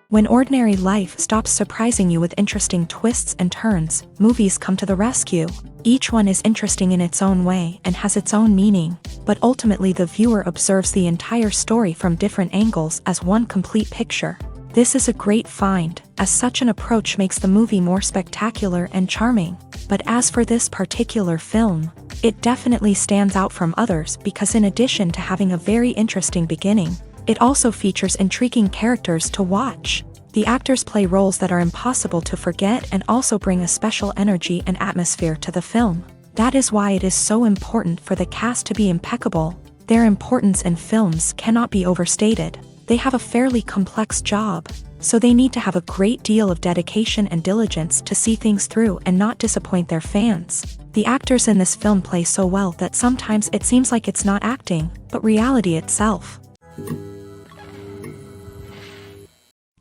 When ordinary life stops surprising you with interesting twists and turns, movies come to the rescue. Each one is interesting in its own way and has its own meaning, but ultimately the viewer observes the entire story from different angles as one complete picture. This is a great find, as such an approach makes the movie more spectacular and charming. But as for this particular film, it definitely stands out from others because in addition to having a very interesting beginning, it also features intriguing characters to watch. The actors play roles that are impossible to forget and also bring a special energy and atmosphere to the film. That is why it is so important for the cast to be impeccable. Their importance in films cannot be overstated. They have a fairly complex job, so they need to have a great deal of dedication and diligence to see things through and not disappoint their fans. The actors in this film play so well that sometimes it seems like it's not acting, but reality itself.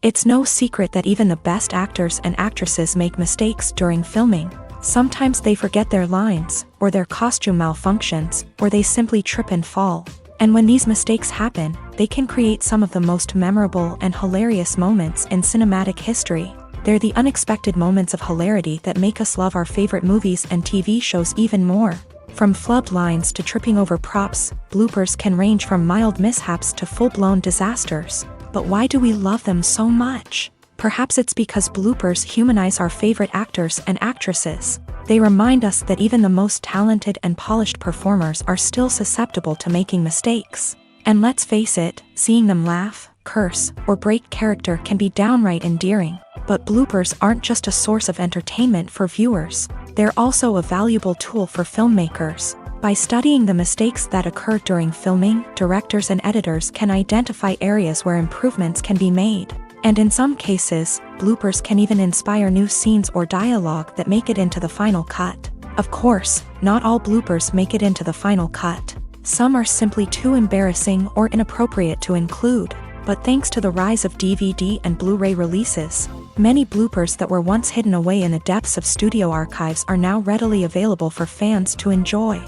It's no secret that even the best actors and actresses make mistakes during filming. Sometimes they forget their lines, or their costume malfunctions, or they simply trip and fall. And when these mistakes happen, they can create some of the most memorable and hilarious moments in cinematic history. They're the unexpected moments of hilarity that make us love our favorite movies and TV shows even more. From flubbed lines to tripping over props, bloopers can range from mild mishaps to full-blown disasters. But why do we love them so much? Perhaps it's because bloopers humanize our favorite actors and actresses. They remind us that even the most talented and polished performers are still susceptible to making mistakes. And let's face it, seeing them laugh, curse, or break character can be downright endearing. But bloopers aren't just a source of entertainment for viewers. They're also a valuable tool for filmmakers. By studying the mistakes that occur during filming, directors and editors can identify areas where improvements can be made. And in some cases, bloopers can even inspire new scenes or dialogue that make it into the final cut. Of course, not all bloopers make it into the final cut. Some are simply too embarrassing or inappropriate to include. But thanks to the rise of DVD and Blu-ray releases, many bloopers that were once hidden away in the depths of studio archives are now readily available for fans to enjoy.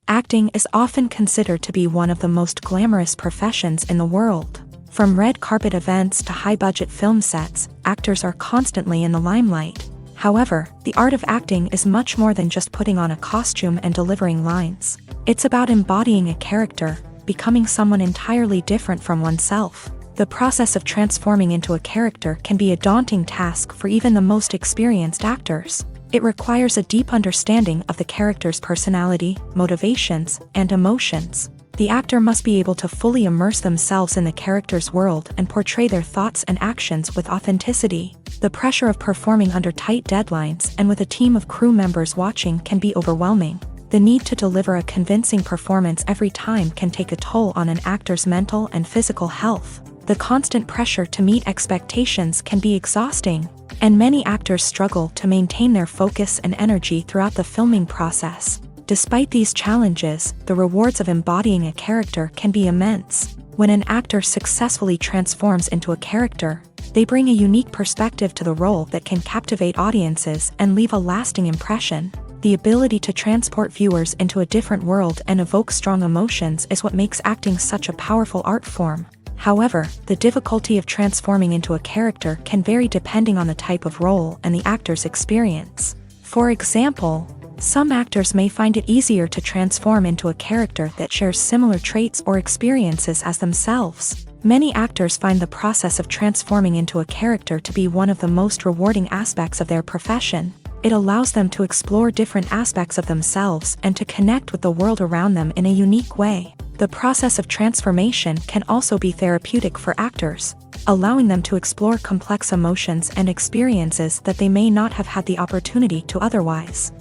Acting is often considered to be one of the most glamorous professions in the world. From red carpet events to high-budget film sets, actors are constantly in the limelight. However, the art of acting is much more than just putting on a costume and delivering lines. It's about embodying a character, becoming someone entirely different from oneself. The process of transforming into a character can be a daunting task for even the most experienced actors. It requires a deep understanding of the character's personality, motivations, and emotions. The actor must be able to fully immerse themselves in the character's world and portray their thoughts and actions with authenticity. The pressure of performing under tight deadlines and with a team of crew members watching can be overwhelming. The need to deliver a convincing performance every time can take a toll on an actor's mental and physical health. The constant pressure to meet expectations can be exhausting, and many actors struggle to maintain their focus and energy throughout the filming process. Despite these challenges, the rewards of embodying a character can be immense. When an actor successfully transforms into a character, they bring a unique perspective to the role that can captivate audiences and leave a lasting impression. The ability to transport viewers into a different world and evoke strong emotions is what makes acting such a powerful art form. However, the difficulty of transforming into a character can vary depending on the type of role and the actor's experience. For example, some actors may find it easier to transform into a character that shares similar traits or experiences as themselves. Many actors find the process of transforming into a character to be one of the most rewarding aspects of their profession. It allows them to explore different aspects of themselves and to connect with the world around them in a unique way. The process of transformation can also be therapeutic for actors, allowing them to explore complex emotions and experiences that they may not have had the opportunity to otherwise.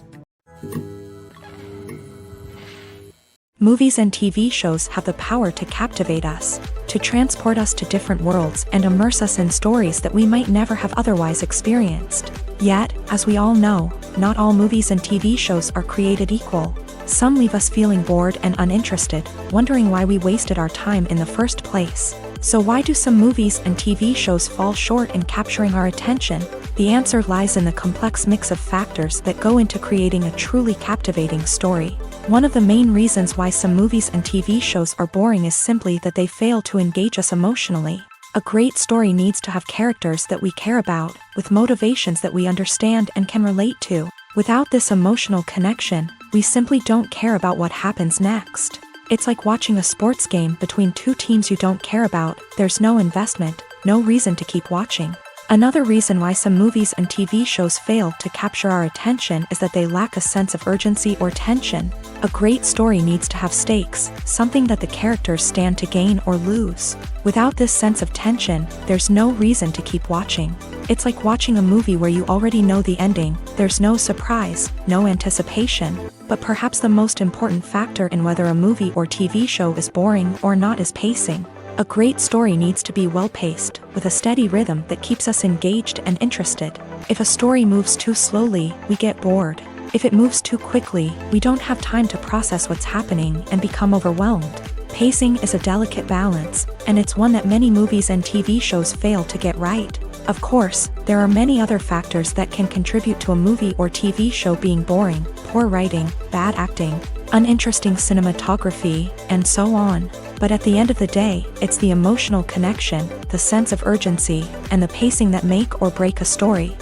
Movies and TV shows have the power to captivate us, to transport us to different worlds and immerse us in stories that we might never have otherwise experienced. Yet, as we all know, not all movies and TV shows are created equal. Some leave us feeling bored and uninterested, wondering why we wasted our time in the first place. So why do some movies and TV shows fall short in capturing our attention? The answer lies in the complex mix of factors that go into creating a truly captivating story. One of the main reasons why some movies and TV shows are boring is simply that they fail to engage us emotionally. A great story needs to have characters that we care about, with motivations that we understand and can relate to. Without this emotional connection, we simply don't care about what happens next. It's like watching a sports game between two teams you don't care about. There's no investment, no reason to keep watching. Another reason why some movies and TV shows fail to capture our attention is that they lack a sense of urgency or tension. A great story needs to have stakes, something that the characters stand to gain or lose. Without this sense of tension, there's no reason to keep watching. It's like watching a movie where you already know the ending. There's no surprise, no anticipation. But perhaps the most important factor in whether a movie or TV show is boring or not is pacing. A great story needs to be well-paced, with a steady rhythm that keeps us engaged and interested. If a story moves too slowly, we get bored. If it moves too quickly, we don't have time to process what's happening and become overwhelmed. Pacing is a delicate balance, and it's one that many movies and TV shows fail to get right. Of course, there are many other factors that can contribute to a movie or TV show being boring: poor writing, bad acting, uninteresting cinematography, and so on. But at the end of the day, it's the emotional connection, the sense of urgency, and the pacing that make or break a story.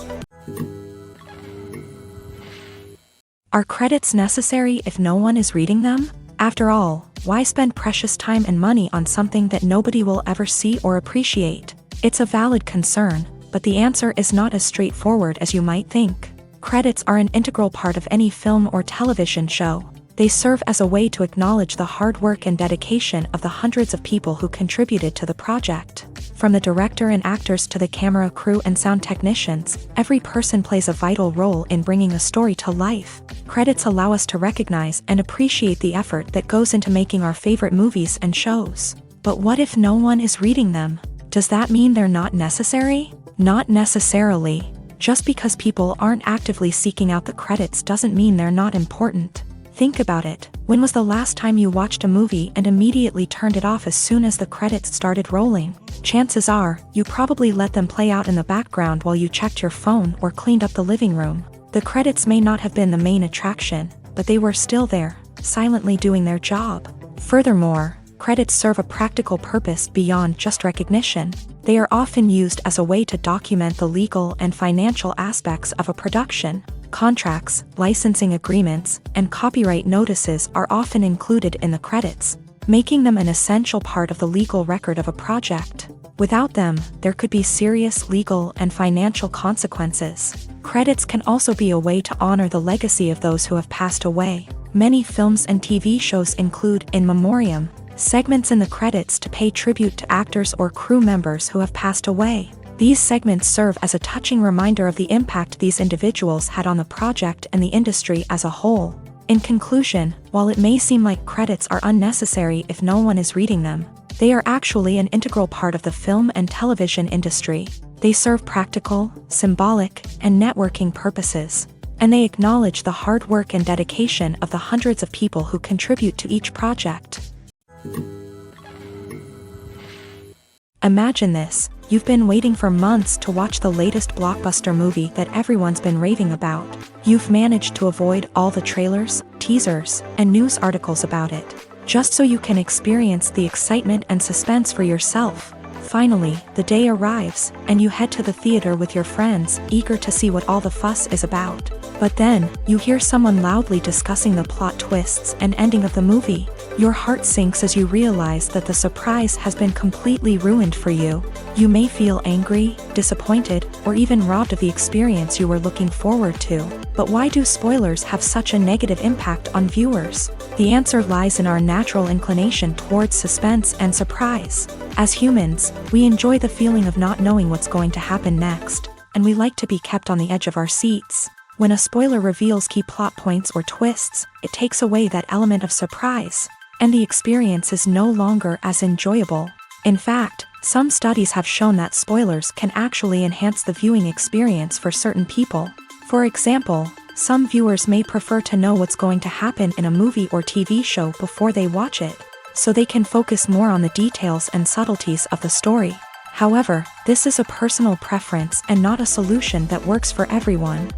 Are credits necessary if no one is reading them? After all, why spend precious time and money on something that nobody will ever see or appreciate? It's a valid concern, but the answer is not as straightforward as you might think. Credits are an integral part of any film or television show. They serve as a way to acknowledge the hard work and dedication of the hundreds of people who contributed to the project. From the director and actors to the camera crew and sound technicians, every person plays a vital role in bringing a story to life. Credits allow us to recognize and appreciate the effort that goes into making our favorite movies and shows. But what if no one is reading them? Does that mean they're not necessary? Not necessarily. Just because people aren't actively seeking out the credits doesn't mean they're not important. Think about it. When was the last time you watched a movie and immediately turned it off as soon as the credits started rolling? Chances are, you probably let them play out in the background while you checked your phone or cleaned up the living room. The credits may not have been the main attraction, but they were still there, silently doing their job. Furthermore, credits serve a practical purpose beyond just recognition. They are often used as a way to document the legal and financial aspects of a production. Contracts, licensing agreements, and copyright notices are often included in the credits, making them an essential part of the legal record of a project. Without them, there could be serious legal and financial consequences. Credits can also be a way to honor the legacy of those who have passed away. Many films and TV shows include in memoriam segments in the credits to pay tribute to actors or crew members who have passed away. These segments serve as a touching reminder of the impact these individuals had on the project and the industry as a whole. In conclusion, while it may seem like credits are unnecessary if no one is reading them, they are actually an integral part of the film and television industry. They serve practical, symbolic, and networking purposes, and they acknowledge the hard work and dedication of the hundreds of people who contribute to each project. Imagine this. You've been waiting for months to watch the latest blockbuster movie that everyone's been raving about. You've managed to avoid all the trailers, teasers, and news articles about it, just so you can experience the excitement and suspense for yourself. Finally, the day arrives, and you head to the theater with your friends, eager to see what all the fuss is about. But then, you hear someone loudly discussing the plot twists and ending of the movie. Your heart sinks as you realize that the surprise has been completely ruined for you. You may feel angry, disappointed, or even robbed of the experience you were looking forward to. But why do spoilers have such a negative impact on viewers? The answer lies in our natural inclination towards suspense and surprise. As humans, we enjoy the feeling of not knowing what's going to happen next, and we like to be kept on the edge of our seats. When a spoiler reveals key plot points or twists, it takes away that element of surprise, and the experience is no longer as enjoyable. In fact, some studies have shown that spoilers can actually enhance the viewing experience for certain people. For example, some viewers may prefer to know what's going to happen in a movie or TV show before they watch it, so they can focus more on the details and subtleties of the story. However, this is a personal preference and not a solution that works for everyone.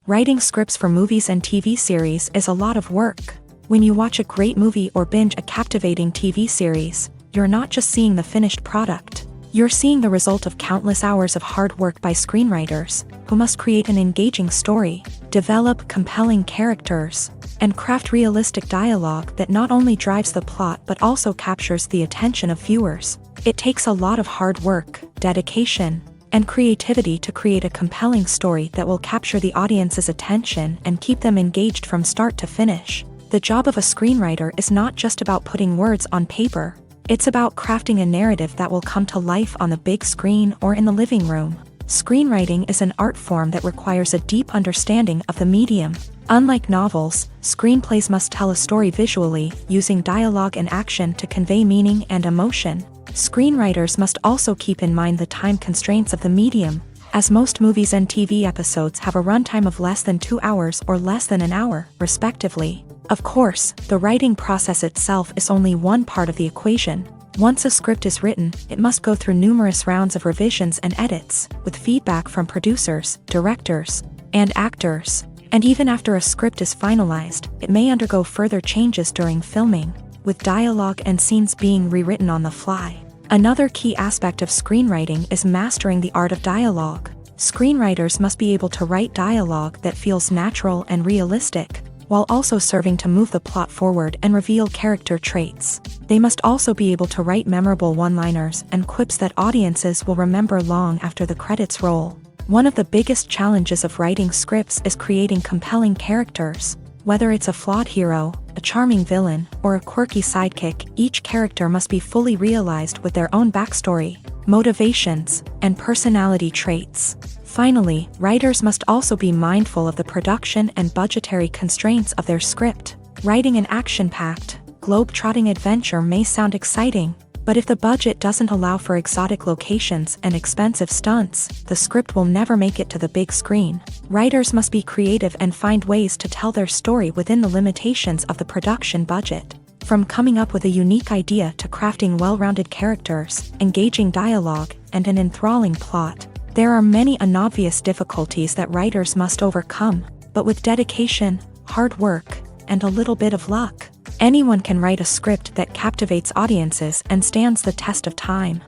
Writing scripts for movies and TV series is a lot of work. When you watch a great movie or binge a captivating TV series, you're not just seeing the finished product. You're seeing the result of countless hours of hard work by screenwriters, who must create an engaging story, develop compelling characters, and craft realistic dialogue that not only drives the plot but also captures the attention of viewers. It takes a lot of hard work, dedication, and creativity to create a compelling story that will capture the audience's attention and keep them engaged from start to finish. The job of a screenwriter is not just about putting words on paper. It's about crafting a narrative that will come to life on the big screen or in the living room. Screenwriting is an art form that requires a deep understanding of the medium. Unlike novels, screenplays must tell a story visually, using dialogue and action to convey meaning and emotion. Screenwriters must also keep in mind the time constraints of the medium, as most movies and TV episodes have a runtime of less than 2 hours or less than an hour, respectively. Of course, the writing process itself is only one part of the equation. Once a script is written, it must go through numerous rounds of revisions and edits, with feedback from producers, directors, and actors. And even after a script is finalized, it may undergo further changes during filming, with dialogue and scenes being rewritten on the fly. Another key aspect of screenwriting is mastering the art of dialogue. Screenwriters must be able to write dialogue that feels natural and realistic, while also serving to move the plot forward and reveal character traits. They must also be able to write memorable one-liners and quips that audiences will remember long after the credits roll. One of the biggest challenges of writing scripts is creating compelling characters. Whether it's a flawed hero, a charming villain, or a quirky sidekick, each character must be fully realized with their own backstory, motivations, and personality traits. Finally, writers must also be mindful of the production and budgetary constraints of their script. Writing an action-packed, globe-trotting adventure may sound exciting, but if the budget doesn't allow for exotic locations and expensive stunts, the script will never make it to the big screen. Writers must be creative and find ways to tell their story within the limitations of the production budget. From coming up with a unique idea to crafting well-rounded characters, engaging dialogue, and an enthralling plot, there are many unobvious difficulties that writers must overcome, but with dedication, hard work, and a little bit of luck, anyone can write a script that captivates audiences and stands the test of time.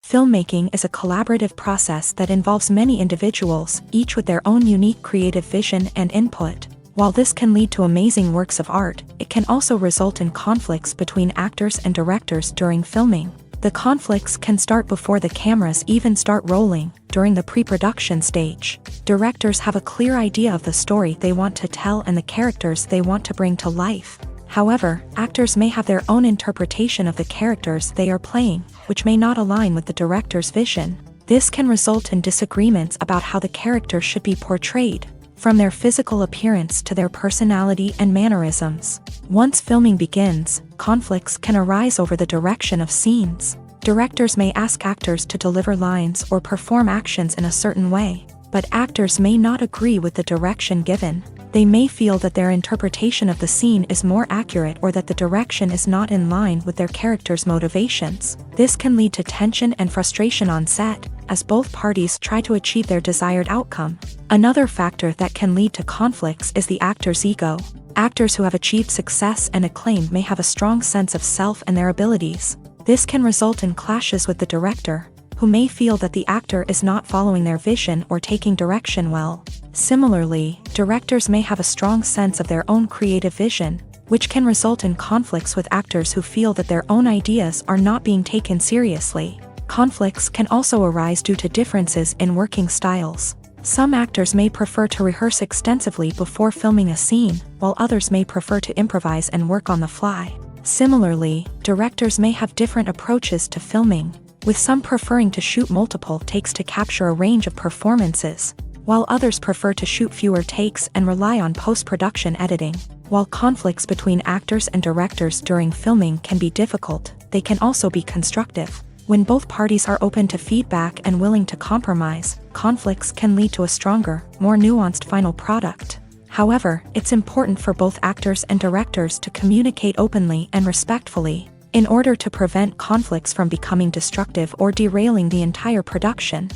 Filmmaking is a collaborative process that involves many individuals, each with their own unique creative vision and input. While this can lead to amazing works of art, it can also result in conflicts between actors and directors during filming. The conflicts can start before the cameras even start rolling, during the pre-production stage. Directors have a clear idea of the story they want to tell and the characters they want to bring to life. However, actors may have their own interpretation of the characters they are playing, which may not align with the director's vision. This can result in disagreements about how the characters should be portrayed, from their physical appearance to their personality and mannerisms. Once filming begins, conflicts can arise over the direction of scenes. Directors may ask actors to deliver lines or perform actions in a certain way, but actors may not agree with the direction given. They may feel that their interpretation of the scene is more accurate or that the direction is not in line with their character's motivations. This can lead to tension and frustration on set, as both parties try to achieve their desired outcome. Another factor that can lead to conflicts is the actor's ego. Actors who have achieved success and acclaim may have a strong sense of self and their abilities. This can result in clashes with the director, who may feel that the actor is not following their vision or taking direction well. Similarly, directors may have a strong sense of their own creative vision, which can result in conflicts with actors who feel that their own ideas are not being taken seriously. Conflicts can also arise due to differences in working styles. Some actors may prefer to rehearse extensively before filming a scene, while others may prefer to improvise and work on the fly. Similarly, directors may have different approaches to filming, with some preferring to shoot multiple takes to capture a range of performances, while others prefer to shoot fewer takes and rely on post-production editing. While conflicts between actors and directors during filming can be difficult, they can also be constructive. When both parties are open to feedback and willing to compromise, conflicts can lead to a stronger, more nuanced final product. However, it's important for both actors and directors to communicate openly and respectfully, in order to prevent conflicts from becoming destructive or derailing the entire production.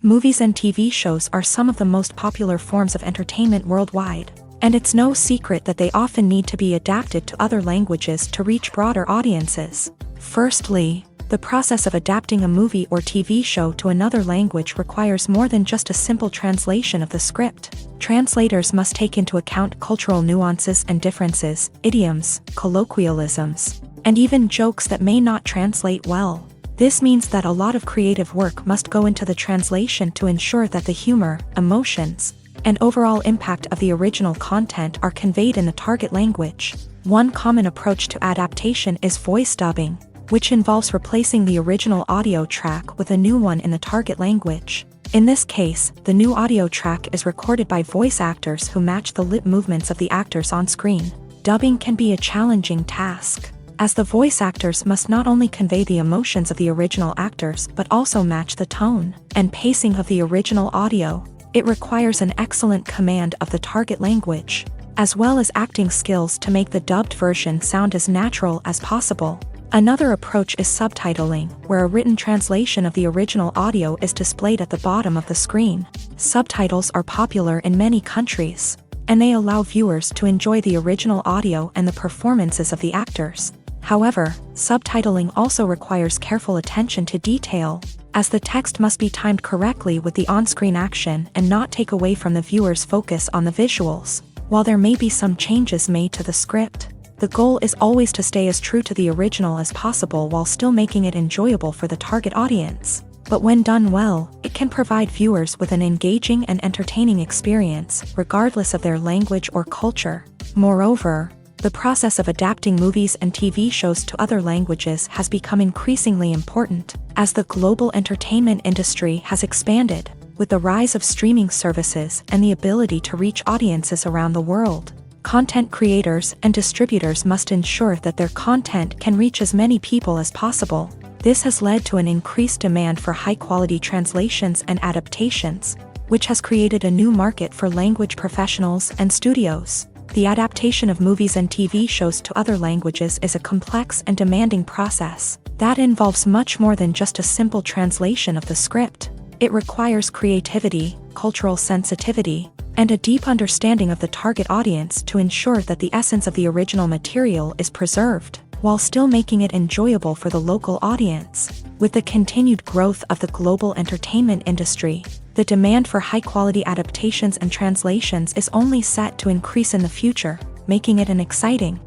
Movies and TV shows are some of the most popular forms of entertainment worldwide, and it's no secret that they often need to be adapted to other languages to reach broader audiences. Firstly, the process of adapting a movie or TV show to another language requires more than just a simple translation of the script. Translators must take into account cultural nuances and differences, idioms, colloquialisms, and even jokes that may not translate well. This means that a lot of creative work must go into the translation to ensure that the humor, emotions, and overall impact of the original content are conveyed in the target language. One common approach to adaptation is voice dubbing, which involves replacing the original audio track with a new one in the target language. In this case, the new audio track is recorded by voice actors who match the lip movements of the actors on screen. Dubbing can be a challenging task, as the voice actors must not only convey the emotions of the original actors but also match the tone and pacing of the original audio. It requires an excellent command of the target language, as well as acting skills to make the dubbed version sound as natural as possible. Another approach is subtitling, where a written translation of the original audio is displayed at the bottom of the screen. Subtitles are popular in many countries, and they allow viewers to enjoy the original audio and the performances of the actors. However, subtitling also requires careful attention to detail, as the text must be timed correctly with the on-screen action and not take away from the viewer's focus on the visuals. While there may be some changes made to the script, the goal is always to stay as true to the original as possible while still making it enjoyable for the target audience. But when done well, it can provide viewers with an engaging and entertaining experience, regardless of their language or culture. Moreover, the process of adapting movies and TV shows to other languages has become increasingly important, as the global entertainment industry has expanded, with the rise of streaming services and the ability to reach audiences around the world. Content creators and distributors must ensure that their content can reach as many people as possible. This has led to an increased demand for high-quality translations and adaptations, which has created a new market for language professionals and studios. The adaptation of movies and TV shows to other languages is a complex and demanding process that involves much more than just a simple translation of the script. It requires creativity, cultural sensitivity, and a deep understanding of the target audience to ensure that the essence of the original material is preserved, while still making it enjoyable for the local audience. With the continued growth of the global entertainment industry, the demand for high-quality adaptations and translations is only set to increase in the future, making it an exciting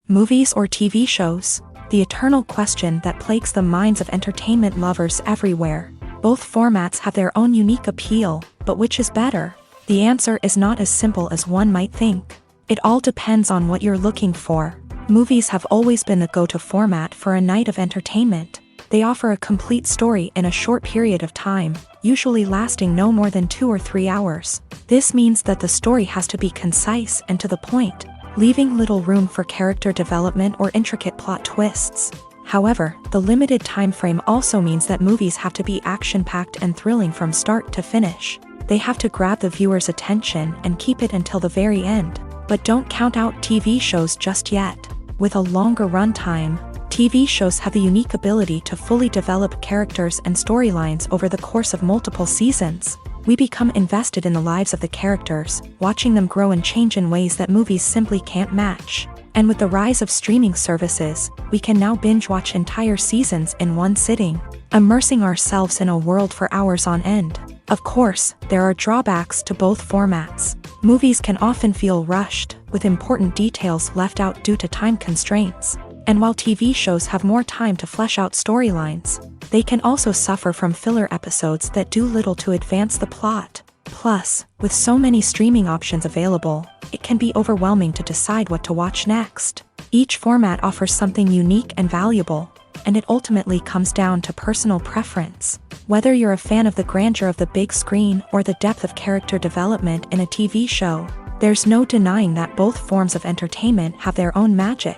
movies or TV shows. The eternal question that plagues the minds of entertainment lovers everywhere. Both formats have their own unique appeal, but which is better? The answer is not as simple as one might think. It all depends on what you're looking for. Movies have always been the go-to format for a night of entertainment. They offer a complete story in a short period of time, usually lasting no more than 2 or 3 hours. This means that the story has to be concise and to the point, leaving little room for character development or intricate plot twists. However, the limited time frame also means that movies have to be action-packed and thrilling from start to finish. They have to grab the viewer's attention and keep it until the very end. But don't count out TV shows just yet. With a longer runtime, TV shows have the unique ability to fully develop characters and storylines over the course of multiple seasons. We become invested in the lives of the characters, watching them grow and change in ways that movies simply can't match. And with the rise of streaming services, we can now binge-watch entire seasons in one sitting, immersing ourselves in a world for hours on end. Of course, there are drawbacks to both formats. Movies can often feel rushed, with important details left out due to time constraints. And while TV shows have more time to flesh out storylines, they can also suffer from filler episodes that do little to advance the plot. Plus, with so many streaming options available, it can be overwhelming to decide what to watch next. Each format offers something unique and valuable, and it ultimately comes down to personal preference. Whether you're a fan of the grandeur of the big screen or the depth of character development in a TV show, there's no denying that both forms of entertainment have their own magic.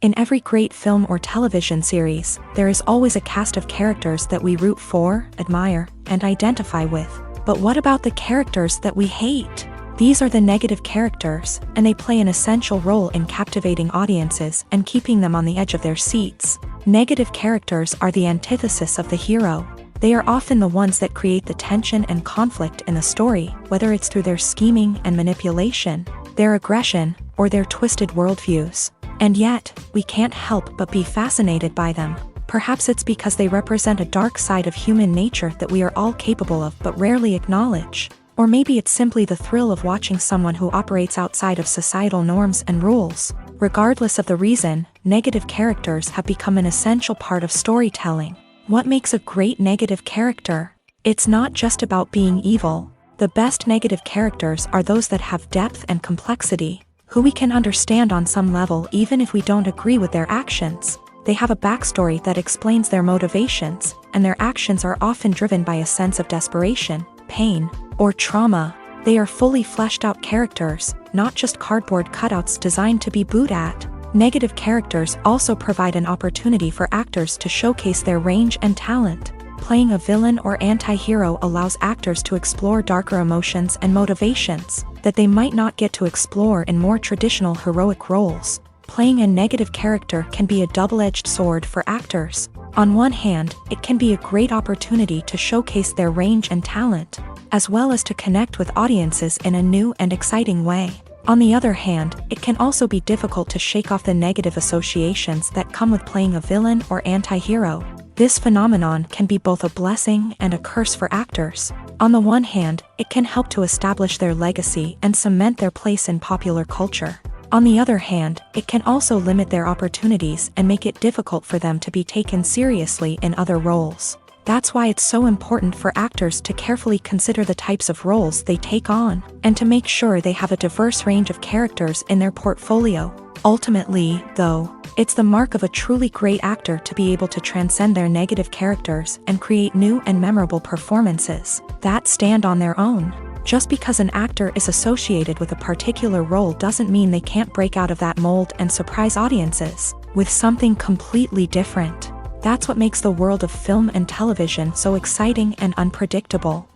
In every great film or television series, there is always a cast of characters that we root for, admire, and identify with. But what about the characters that we hate? These are the negative characters, and they play an essential role in captivating audiences and keeping them on the edge of their seats. Negative characters are the antithesis of the hero. They are often the ones that create the tension and conflict in the story, whether it's through their scheming and manipulation, their aggression, or their twisted worldviews. And yet, we can't help but be fascinated by them. Perhaps it's because they represent a dark side of human nature that we are all capable of but rarely acknowledge. Or maybe it's simply the thrill of watching someone who operates outside of societal norms and rules. Regardless of the reason, negative characters have become an essential part of storytelling. What makes a great negative character? It's not just about being evil. The best negative characters are those that have depth and complexity, who we can understand on some level even if we don't agree with their actions. They have a backstory that explains their motivations, and their actions are often driven by a sense of desperation, pain, or trauma. They are fully fleshed out characters, not just cardboard cutouts designed to be booed at. Negative characters also provide an opportunity for actors to showcase their range and talent. Playing a villain or anti-hero allows actors to explore darker emotions and motivations that they might not get to explore in more traditional heroic roles. Playing a negative character can be a double-edged sword for actors. On one hand, it can be a great opportunity to showcase their range and talent, as well as to connect with audiences in a new and exciting way. On the other hand, it can also be difficult to shake off the negative associations that come with playing a villain or anti-hero. This phenomenon can be both a blessing and a curse for actors. On the one hand, it can help to establish their legacy and cement their place in popular culture. On the other hand, it can also limit their opportunities and make it difficult for them to be taken seriously in other roles. That's why it's so important for actors to carefully consider the types of roles they take on, and to make sure they have a diverse range of characters in their portfolio. Ultimately, though, it's the mark of a truly great actor to be able to transcend their negative characters and create new and memorable performances that stand on their own. Just because an actor is associated with a particular role doesn't mean they can't break out of that mold and surprise audiences with something completely different. That's what makes the world of film and television so exciting and unpredictable.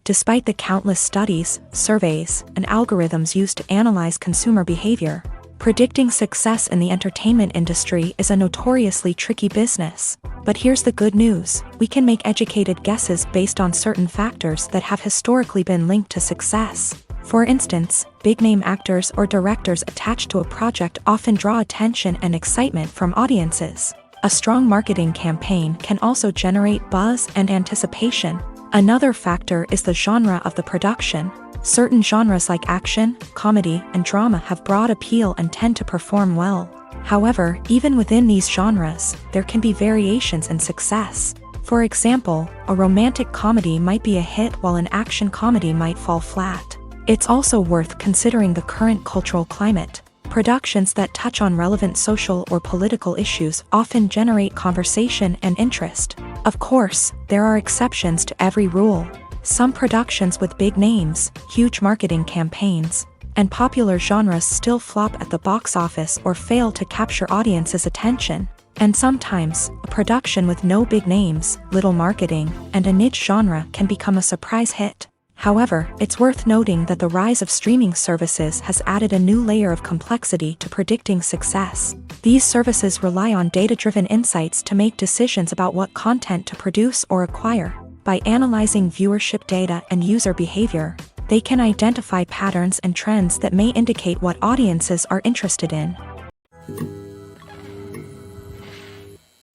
Despite the countless studies, surveys, and algorithms used to analyze consumer behavior, predicting success in the entertainment industry is a notoriously tricky business. But here's the good news: we can make educated guesses based on certain factors that have historically been linked to success. For instance, big-name actors or directors attached to a project often draw attention and excitement from audiences. A strong marketing campaign can also generate buzz and anticipation. Another factor is the genre of the production. Certain genres like action, comedy, and drama have broad appeal and tend to perform well. However, even within these genres, there can be variations in success. For example, a romantic comedy might be a hit while an action comedy might fall flat. It's also worth considering the current cultural climate. Productions that touch on relevant social or political issues often generate conversation and interest. Of course, there are exceptions to every rule. Some productions with big names, huge marketing campaigns, and popular genres still flop at the box office or fail to capture audiences' attention. And sometimes, a production with no big names, little marketing, and a niche genre can become a surprise hit. However, it's worth noting that the rise of streaming services has added a new layer of complexity to predicting success. These services rely on data-driven insights to make decisions about what content to produce or acquire. By analyzing viewership data and user behavior, they can identify patterns and trends that may indicate what audiences are interested in.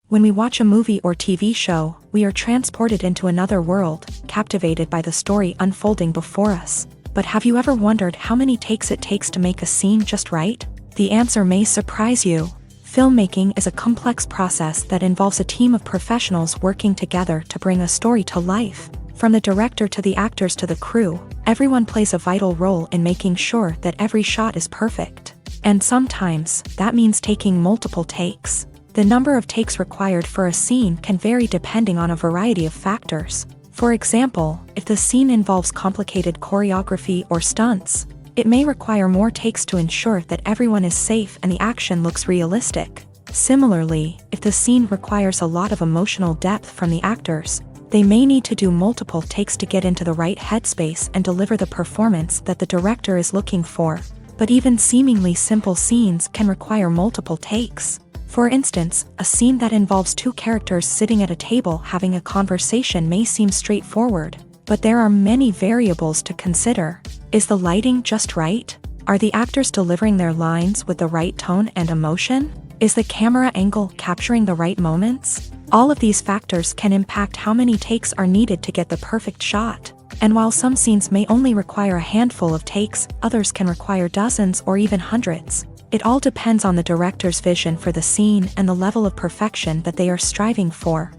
When we watch a movie or TV show, we are transported into another world, captivated by the story unfolding before us. But have you ever wondered how many takes it takes to make a scene just right? The answer may surprise you. Filmmaking is a complex process that involves a team of professionals working together to bring a story to life. From the director to the actors to the crew, everyone plays a vital role in making sure that every shot is perfect. And sometimes, that means taking multiple takes. The number of takes required for a scene can vary depending on a variety of factors. For example, if the scene involves complicated choreography or stunts, it may require more takes to ensure that everyone is safe and the action looks realistic. Similarly, if the scene requires a lot of emotional depth from the actors, They may need to do multiple takes to get into the right headspace and deliver the performance that the director is looking for. But even seemingly simple scenes can require multiple takes. For instance, a scene that involves two characters sitting at a table having a conversation may seem straightforward, but there are many variables to consider. Is the lighting just right? Are the actors delivering their lines with the right tone and emotion? Is the camera angle capturing the right moments? All of these factors can impact how many takes are needed to get the perfect shot. And while some scenes may only require a handful of takes, others can require dozens or even hundreds. It all depends on the director's vision for the scene and the level of perfection that they are striving for.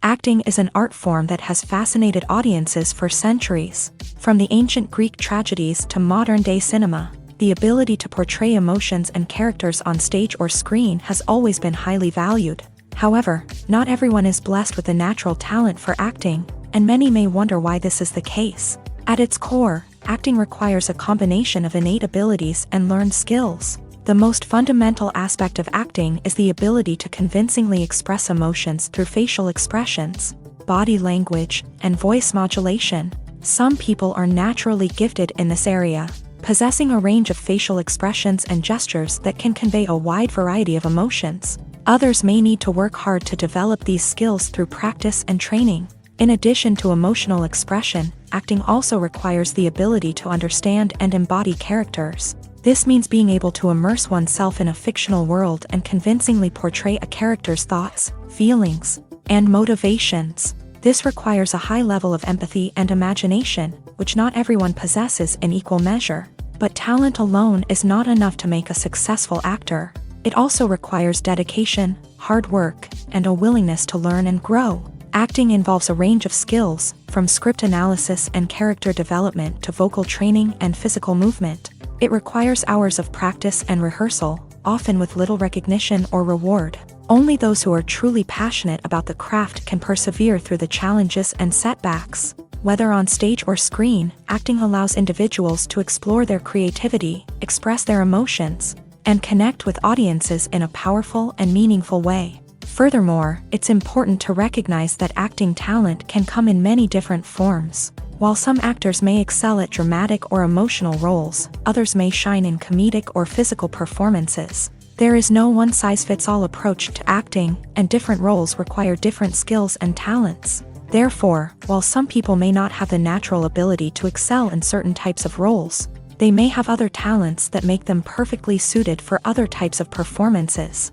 Acting is an art form that has fascinated audiences for centuries. From the ancient Greek tragedies to modern-day cinema, the ability to portray emotions and characters on stage or screen has always been highly valued. However, not everyone is blessed with a natural talent for acting, and many may wonder why this is the case. At its core, acting requires a combination of innate abilities and learned skills. The most fundamental aspect of acting is the ability to convincingly express emotions through facial expressions, body language, and voice modulation. Some people are naturally gifted in this area, possessing a range of facial expressions and gestures that can convey a wide variety of emotions. Others may need to work hard to develop these skills through practice and training. In addition to emotional expression, acting also requires the ability to understand and embody characters. This means being able to immerse oneself in a fictional world and convincingly portray a character's thoughts, feelings, and motivations. This requires a high level of empathy and imagination, which not everyone possesses in equal measure. But talent alone is not enough to make a successful actor. It also requires dedication, hard work, and a willingness to learn and grow. Acting involves a range of skills, from script analysis and character development to vocal training and physical movement. It requires hours of practice and rehearsal, often with little recognition or reward. Only those who are truly passionate about the craft can persevere through the challenges and setbacks. Whether on stage or screen, acting allows individuals to explore their creativity, express their emotions, and connect with audiences in a powerful and meaningful way. Furthermore, it's important to recognize that acting talent can come in many different forms. While some actors may excel at dramatic or emotional roles, others may shine in comedic or physical performances. There is no one-size-fits-all approach to acting, and different roles require different skills and talents. Therefore, while some people may not have the natural ability to excel in certain types of roles, they may have other talents that make them perfectly suited for other types of performances.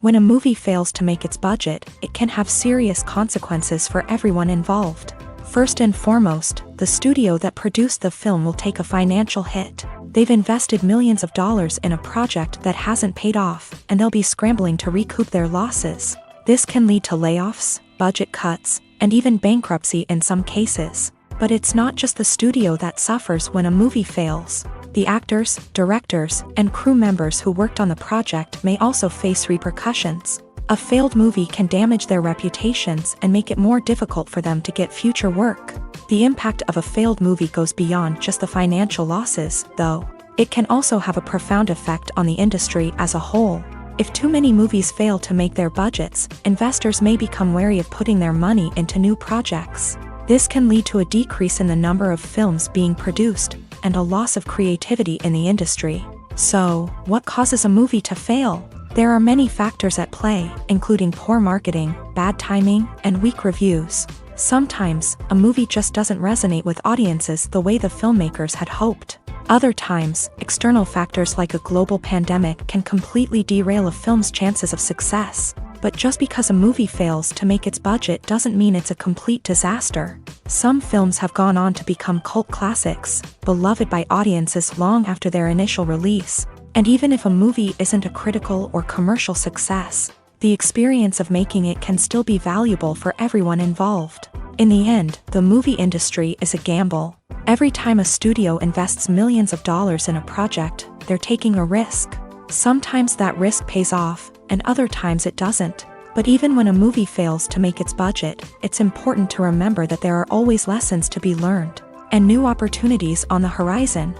When a movie fails to make its budget, it can have serious consequences for everyone involved. First and foremost, the studio that produced the film will take a financial hit. They've invested millions of dollars in a project that hasn't paid off, and they'll be scrambling to recoup their losses. This can lead to layoffs, budget cuts, and even bankruptcy in some cases. But it's not just the studio that suffers when a movie fails. The actors, directors, and crew members who worked on the project may also face repercussions. A failed movie can damage their reputations and make it more difficult for them to get future work. The impact of a failed movie goes beyond just the financial losses, though. It can also have a profound effect on the industry as a whole. If too many movies fail to make their budgets, investors may become wary of putting their money into new projects. This can lead to a decrease in the number of films being produced, and a loss of creativity in the industry. So, what causes a movie to fail? There are many factors at play, including poor marketing, bad timing, and weak reviews. Sometimes, a movie just doesn't resonate with audiences the way the filmmakers had hoped. Other times, external factors like a global pandemic can completely derail a film's chances of success. But just because a movie fails to make its budget doesn't mean it's a complete disaster. Some films have gone on to become cult classics, beloved by audiences long after their initial release. And even if a movie isn't a critical or commercial success, the experience of making it can still be valuable for everyone involved. In the end, the movie industry is a gamble. Every time a studio invests millions of dollars in a project, they're taking a risk. Sometimes that risk pays off, and other times it doesn't. But even when a movie fails to make its budget, it's important to remember that there are always lessons to be learned, and new opportunities on the horizon.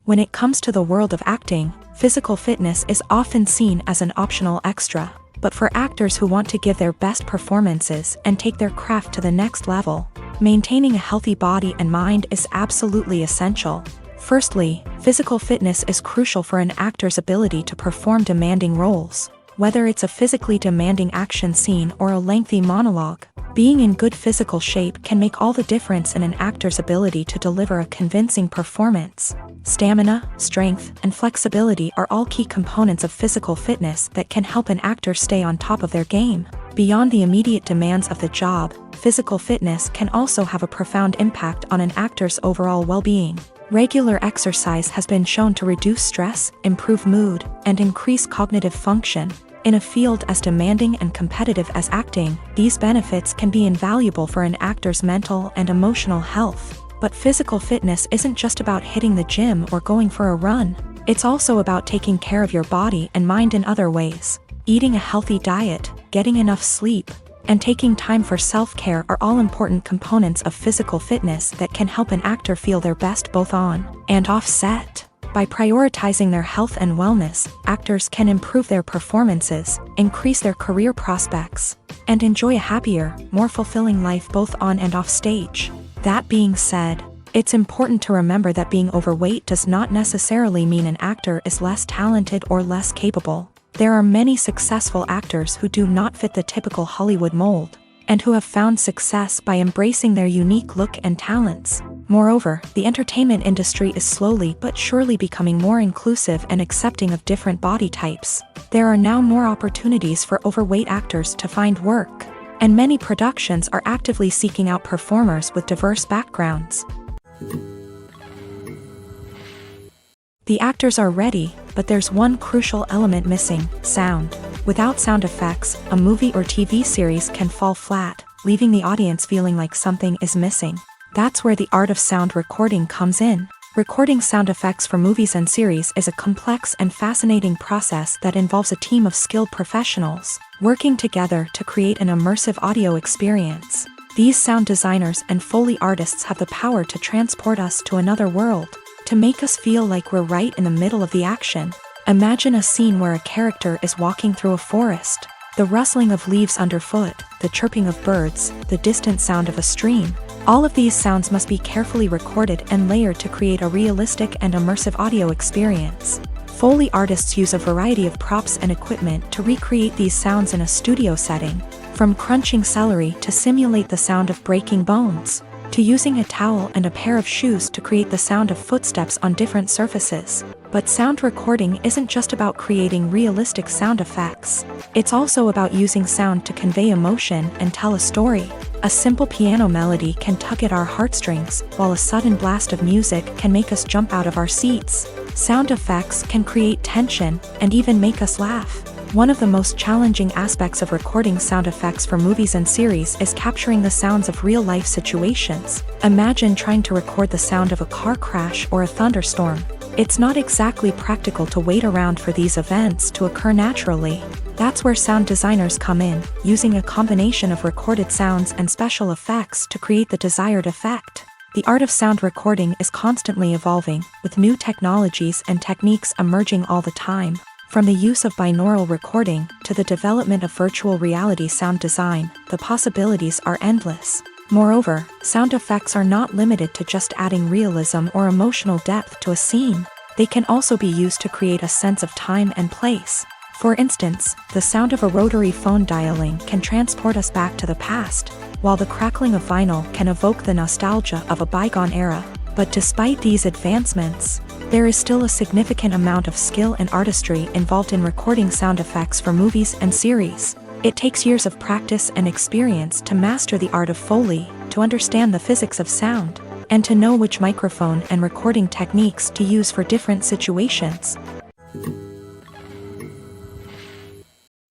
When it comes to the world of acting, physical fitness is often seen as an optional extra. But for actors who want to give their best performances and take their craft to the next level, maintaining a healthy body and mind is absolutely essential. Firstly, physical fitness is crucial for an actor's ability to perform demanding roles. Whether it's a physically demanding action scene or a lengthy monologue, being in good physical shape can make all the difference in an actor's ability to deliver a convincing performance. Stamina, strength, and flexibility are all key components of physical fitness that can help an actor stay on top of their game. Beyond the immediate demands of the job, physical fitness can also have a profound impact on an actor's overall well-being. Regular exercise has been shown to reduce stress, improve mood, and increase cognitive function. In a field as demanding and competitive as acting, these benefits can be invaluable for an actor's mental and emotional health. But physical fitness isn't just about hitting the gym or going for a run. It's also about taking care of your body and mind in other ways. Eating a healthy diet, getting enough sleep, and taking time for self-care are all important components of physical fitness that can help an actor feel their best both on and off set. By prioritizing their health and wellness, actors can improve their performances, increase their career prospects, and enjoy a happier, more fulfilling life both on and off stage. That being said, it's important to remember that being overweight does not necessarily mean an actor is less talented or less capable. There are many successful actors who do not fit the typical Hollywood mold, and who have found success by embracing their unique look and talents. Moreover, the entertainment industry is slowly but surely becoming more inclusive and accepting of different body types. There are now more opportunities for overweight actors to find work, and many productions are actively seeking out performers with diverse backgrounds. The actors are ready, but there's one crucial element missing: sound. Without sound effects, a movie or TV series can fall flat, leaving the audience feeling like something is missing. That's where the art of sound recording comes in. Recording sound effects for movies and series is a complex and fascinating process that involves a team of skilled professionals working together to create an immersive audio experience. These sound designers and Foley artists have the power to transport us to another world, to make us feel like we're right in the middle of the action. Imagine a scene where a character is walking through a forest. The rustling of leaves underfoot, the chirping of birds, the distant sound of a stream. All of these sounds must be carefully recorded and layered to create a realistic and immersive audio experience. Foley artists use a variety of props and equipment to recreate these sounds in a studio setting, from crunching celery to simulate the sound of breaking bones, to using a towel and a pair of shoes to create the sound of footsteps on different surfaces. But sound recording isn't just about creating realistic sound effects. It's also about using sound to convey emotion and tell a story. A simple piano melody can tug at our heartstrings, while a sudden blast of music can make us jump out of our seats. Sound effects can create tension and even make us laugh. One of the most challenging aspects of recording sound effects for movies and series is capturing the sounds of real-life situations. Imagine trying to record the sound of a car crash or a thunderstorm. It's not exactly practical to wait around for these events to occur naturally. That's where sound designers come in, using a combination of recorded sounds and special effects to create the desired effect. The art of sound recording is constantly evolving, with new technologies and techniques emerging all the time. From the use of binaural recording to the development of virtual reality sound design, the possibilities are endless. Moreover, sound effects are not limited to just adding realism or emotional depth to a scene. They can also be used to create a sense of time and place. For instance, the sound of a rotary phone dialing can transport us back to the past, while the crackling of vinyl can evoke the nostalgia of a bygone era. But despite these advancements, there is still a significant amount of skill and artistry involved in recording sound effects for movies and series. It takes years of practice and experience to master the art of Foley, to understand the physics of sound, and to know which microphone and recording techniques to use for different situations.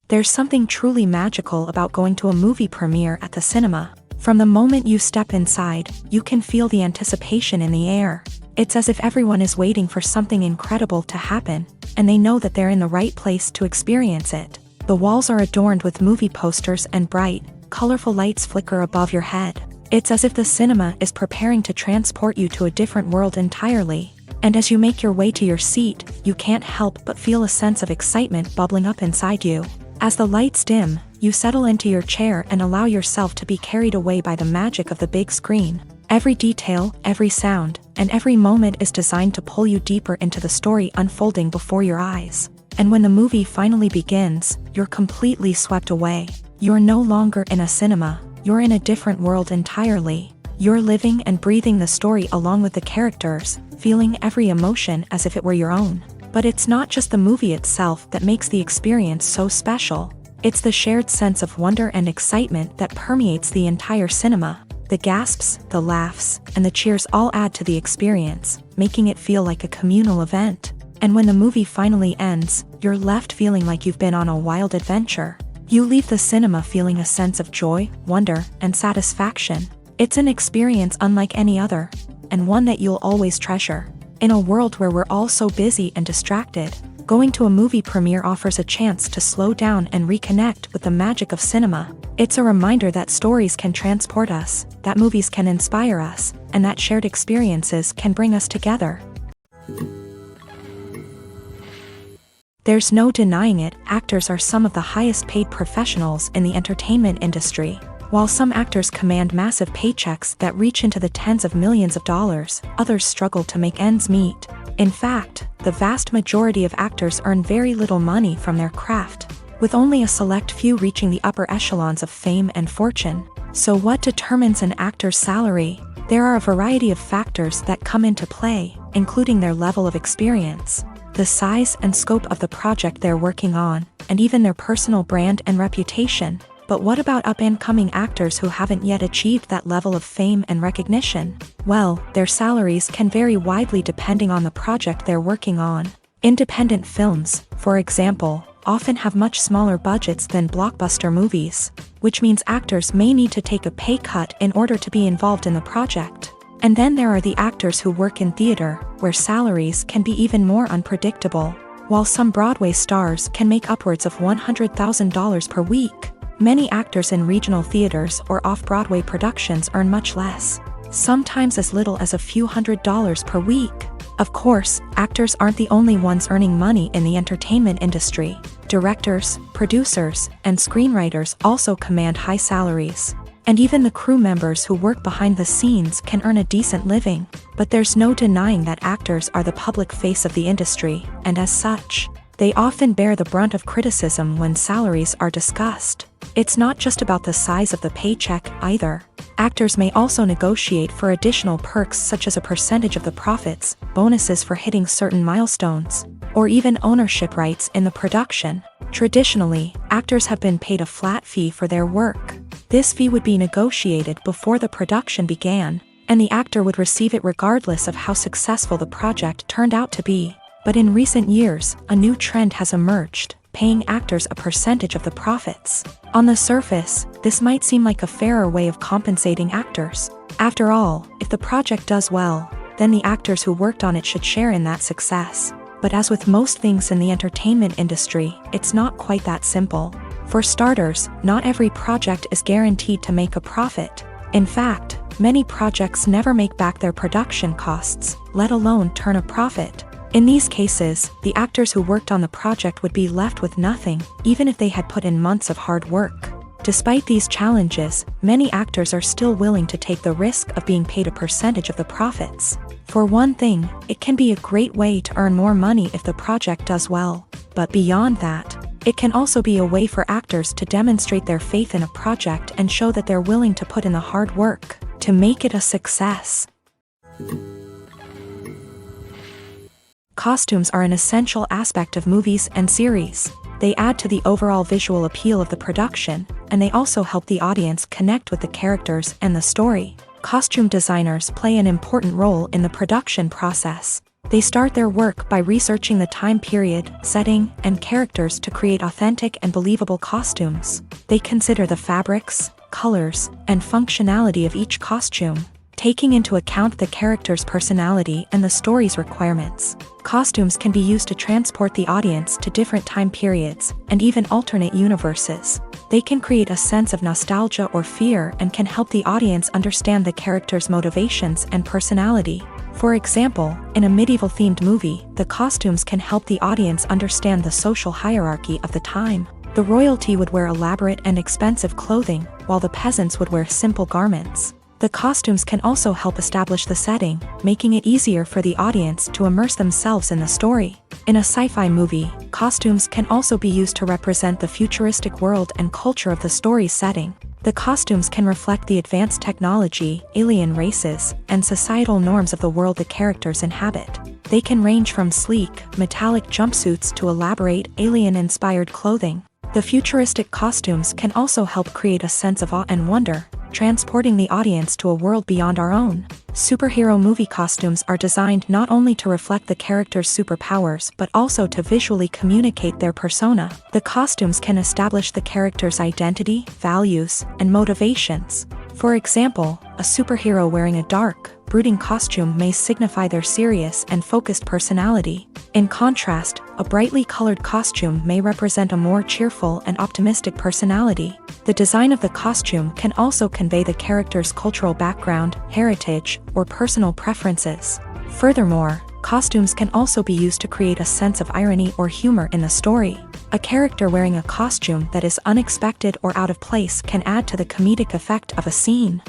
There's something truly magical about going to a movie premiere at the cinema. From the moment you step inside, you can feel the anticipation in the air. It's as if everyone is waiting for something incredible to happen, and they know that they're in the right place to experience it. The walls are adorned with movie posters and bright, colorful lights flicker above your head. It's as if the cinema is preparing to transport you to a different world entirely. And as you make your way to your seat, you can't help but feel a sense of excitement bubbling up inside you. As the lights dim, you settle into your chair and allow yourself to be carried away by the magic of the big screen. Every detail, every sound, and every moment is designed to pull you deeper into the story unfolding before your eyes. And when the movie finally begins, you're completely swept away. You're no longer in a cinema, you're in a different world entirely. You're living and breathing the story along with the characters, feeling every emotion as if it were your own. But it's not just the movie itself that makes the experience so special. It's the shared sense of wonder and excitement that permeates the entire cinema. The gasps, the laughs, and the cheers all add to the experience, making it feel like a communal event. And when the movie finally ends, you're left feeling like you've been on a wild adventure. You leave the cinema feeling a sense of joy, wonder, and satisfaction. It's an experience unlike any other, and one that you'll always treasure. In a world where we're all so busy and distracted, going to a movie premiere offers a chance to slow down and reconnect with the magic of cinema. It's a reminder that stories can transport us, that movies can inspire us, and that shared experiences can bring us together. There's no denying it, actors are some of the highest paid professionals in the entertainment industry. While some actors command massive paychecks that reach into the tens of millions of dollars, others struggle to make ends meet. In fact, the vast majority of actors earn very little money from their craft, with only a select few reaching the upper echelons of fame and fortune. So what determines an actor's salary? There are a variety of factors that come into play, including their level of experience, the size and scope of the project they're working on, and even their personal brand and reputation. But what about up-and-coming actors who haven't yet achieved that level of fame and recognition? Well, their salaries can vary widely depending on the project they're working on. Independent films, for example, often have much smaller budgets than blockbuster movies, which means actors may need to take a pay cut in order to be involved in the project. And then there are the actors who work in theater, where salaries can be even more unpredictable. While some Broadway stars can make upwards of $100,000 per week, many actors in regional theaters or off-Broadway productions earn much less, sometimes as little as a few $100s per week. Of course, actors aren't the only ones earning money in the entertainment industry. Directors, producers, and screenwriters also command high salaries. And even the crew members who work behind the scenes can earn a decent living. But there's no denying that actors are the public face of the industry, and as such, they often bear the brunt of criticism when salaries are discussed. It's not just about the size of the paycheck, either. Actors may also negotiate for additional perks such as a percentage of the profits, bonuses for hitting certain milestones, or even ownership rights in the production. Traditionally, actors have been paid a flat fee for their work. This fee would be negotiated before the production began, and the actor would receive it regardless of how successful the project turned out to be. But in recent years, a new trend has emerged, paying actors a percentage of the profits. On the surface, this might seem like a fairer way of compensating actors. After all, if the project does well, then the actors who worked on it should share in that success. But as with most things in the entertainment industry, it's not quite that simple. For starters, not every project is guaranteed to make a profit. In fact, many projects never make back their production costs, let alone turn a profit. In these cases, the actors who worked on the project would be left with nothing, even if they had put in months of hard work. Despite these challenges, many actors are still willing to take the risk of being paid a percentage of the profits. For one thing, it can be a great way to earn more money if the project does well. But beyond that, it can also be a way for actors to demonstrate their faith in a project and show that they're willing to put in the hard work to make it a success. Costumes are an essential aspect of movies and series. They add to the overall visual appeal of the production, and they also help the audience connect with the characters and the story. Costume designers play an important role in the production process. They start their work by researching the time period, setting, and characters to create authentic and believable costumes. They consider the fabrics, colors, and functionality of each costume, taking into account the character's personality and the story's requirements. Costumes can be used to transport the audience to different time periods, and even alternate universes. They can create a sense of nostalgia or fear and can help the audience understand the character's motivations and personality. For example, in a medieval-themed movie, the costumes can help the audience understand the social hierarchy of the time. The royalty would wear elaborate and expensive clothing, while the peasants would wear simple garments. The costumes can also help establish the setting, making it easier for the audience to immerse themselves in the story. In a sci-fi movie, costumes can also be used to represent the futuristic world and culture of the story's setting. The costumes can reflect the advanced technology, alien races, and societal norms of the world the characters inhabit. They can range from sleek, metallic jumpsuits to elaborate, alien-inspired clothing. The futuristic costumes can also help create a sense of awe and wonder, transporting the audience to a world beyond our own. Superhero movie costumes are designed not only to reflect the character's superpowers but also to visually communicate their persona. The costumes can establish the character's identity, values, and motivations. For example, a superhero wearing a dark, brooding costume may signify their serious and focused personality. In contrast, a brightly colored costume may represent a more cheerful and optimistic personality. The design of the costume can also convey the character's cultural background, heritage, or personal preferences. Furthermore, costumes can also be used to create a sense of irony or humor in the story. A character wearing a costume that is unexpected or out of place can add to the comedic effect of a scene.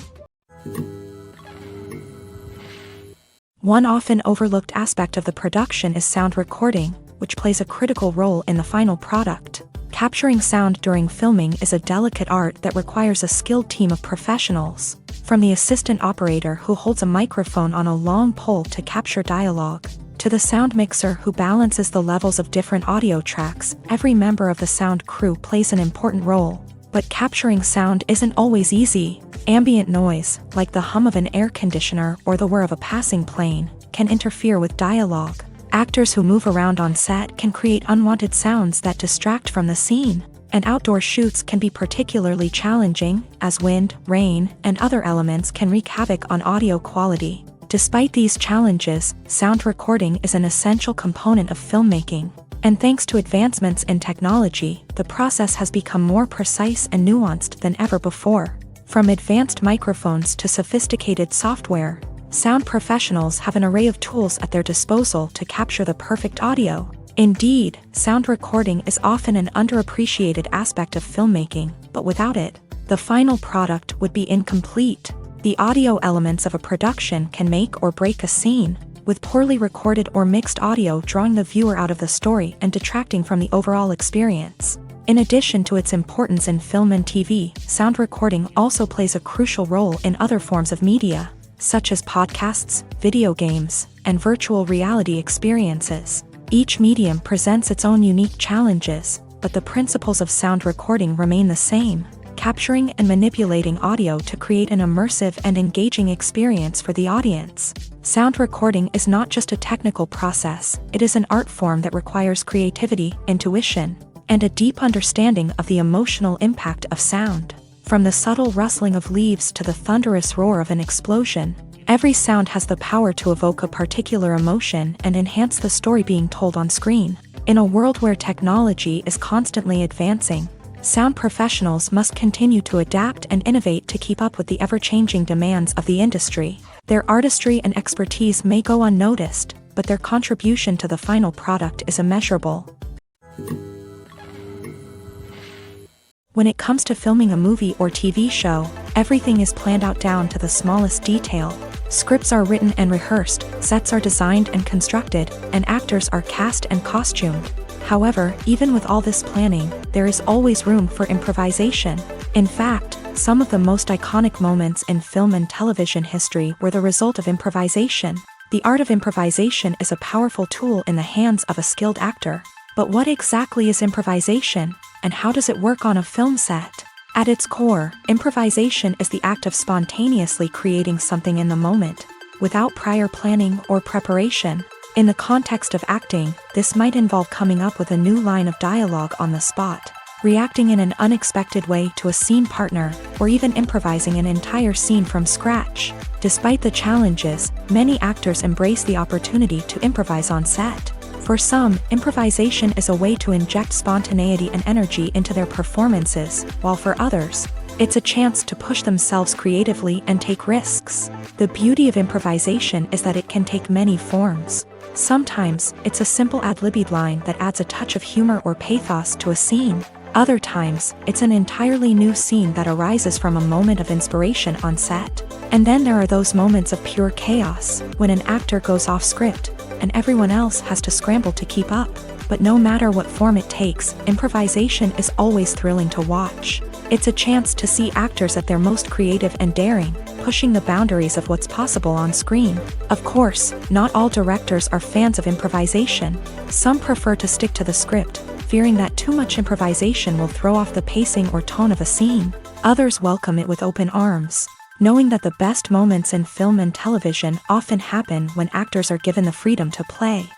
One often overlooked aspect of the production is sound recording, which plays a critical role in the final product. Capturing sound during filming is a delicate art that requires a skilled team of professionals. From the assistant operator who holds a microphone on a long pole to capture dialogue, to the sound mixer who balances the levels of different audio tracks, every member of the sound crew plays an important role. But capturing sound isn't always easy. Ambient noise, like the hum of an air conditioner or the whir of a passing plane, can interfere with dialogue. Actors who move around on set can create unwanted sounds that distract from the scene. And outdoor shoots can be particularly challenging, as wind, rain, and other elements can wreak havoc on audio quality. Despite these challenges, sound recording is an essential component of filmmaking. And thanks to advancements in technology, the process has become more precise and nuanced than ever before. From advanced microphones to sophisticated software, sound professionals have an array of tools at their disposal to capture the perfect audio. Indeed, sound recording is often an underappreciated aspect of filmmaking, but without it, the final product would be incomplete. The audio elements of a production can make or break a scene, with poorly recorded or mixed audio drawing the viewer out of the story and detracting from the overall experience. In addition to its importance in film and TV, sound recording also plays a crucial role in other forms of media, such as podcasts, video games, and virtual reality experiences. Each medium presents its own unique challenges, but the principles of sound recording remain the same, capturing and manipulating audio to create an immersive and engaging experience for the audience. Sound recording is not just a technical process, it is an art form that requires creativity, intuition, and a deep understanding of the emotional impact of sound. From the subtle rustling of leaves to the thunderous roar of an explosion, every sound has the power to evoke a particular emotion and enhance the story being told on screen. In a world where technology is constantly advancing, sound professionals must continue to adapt and innovate to keep up with the ever-changing demands of the industry. Their artistry and expertise may go unnoticed, but their contribution to the final product is immeasurable. When it comes to filming a movie or TV show, everything is planned out down to the smallest detail. Scripts are written and rehearsed, sets are designed and constructed, and actors are cast and costumed. However, even with all this planning, there is always room for improvisation. In fact, some of the most iconic moments in film and television history were the result of improvisation. The art of improvisation is a powerful tool in the hands of a skilled actor. But what exactly is improvisation, and how does it work on a film set? At its core, improvisation is the act of spontaneously creating something in the moment, without prior planning or preparation. In the context of acting, this might involve coming up with a new line of dialogue on the spot, reacting in an unexpected way to a scene partner, or even improvising an entire scene from scratch. Despite the challenges, many actors embrace the opportunity to improvise on set. For some, improvisation is a way to inject spontaneity and energy into their performances, while for others, It's a chance to push themselves creatively and take risks. The beauty of improvisation is that it can take many forms. Sometimes, it's a simple ad-libbed line that adds a touch of humor or pathos to a scene. Other times, it's an entirely new scene that arises from a moment of inspiration on set. And then there are those moments of pure chaos, when an actor goes off script, and everyone else has to scramble to keep up. But no matter what form it takes, improvisation is always thrilling to watch. It's a chance to see actors at their most creative and daring, pushing the boundaries of what's possible on screen. Of course, not all directors are fans of improvisation. Some prefer to stick to the script, fearing that too much improvisation will throw off the pacing or tone of a scene. Others welcome it with open arms, knowing that the best moments in film and television often happen when actors are given the freedom to play.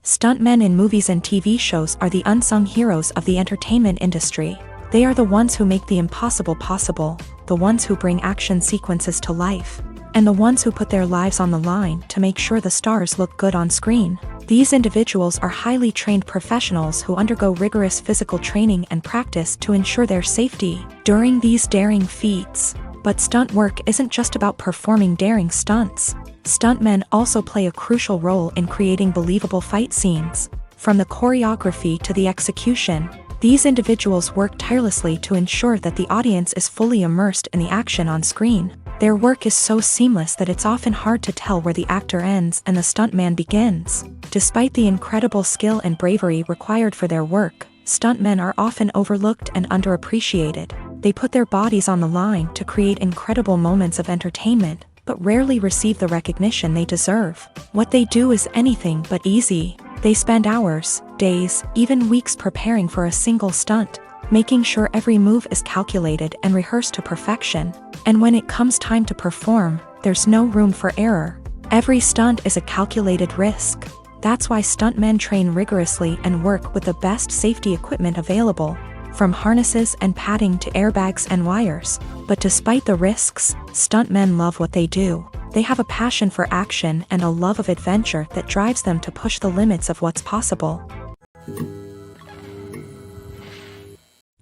Stuntmen in movies and TV shows are the unsung heroes of the entertainment industry. They are the ones who make the impossible possible, the ones who bring action sequences to life, and the ones who put their lives on the line to make sure the stars look good on screen. These individuals are highly trained professionals who undergo rigorous physical training and practice to ensure their safety during these daring feats. But stunt work isn't just about performing daring stunts. Stuntmen also play a crucial role in creating believable fight scenes. From the choreography to the execution, these individuals work tirelessly to ensure that the audience is fully immersed in the action on screen. Their work is so seamless that it's often hard to tell where the actor ends and the stuntman begins. Despite the incredible skill and bravery required for their work, stuntmen are often overlooked and underappreciated. They put their bodies on the line to create incredible moments of entertainment, but rarely receive the recognition they deserve. What they do is anything but easy. They spend hours, days, even weeks preparing for a single stunt, making sure every move is calculated and rehearsed to perfection. And when it comes time to perform, there's no room for error. Every stunt is a calculated risk. That's why stuntmen train rigorously and work with the best safety equipment available, from harnesses and padding to airbags and wires. But despite the risks, stuntmen love what they do. They have a passion for action and a love of adventure that drives them to push the limits of what's possible.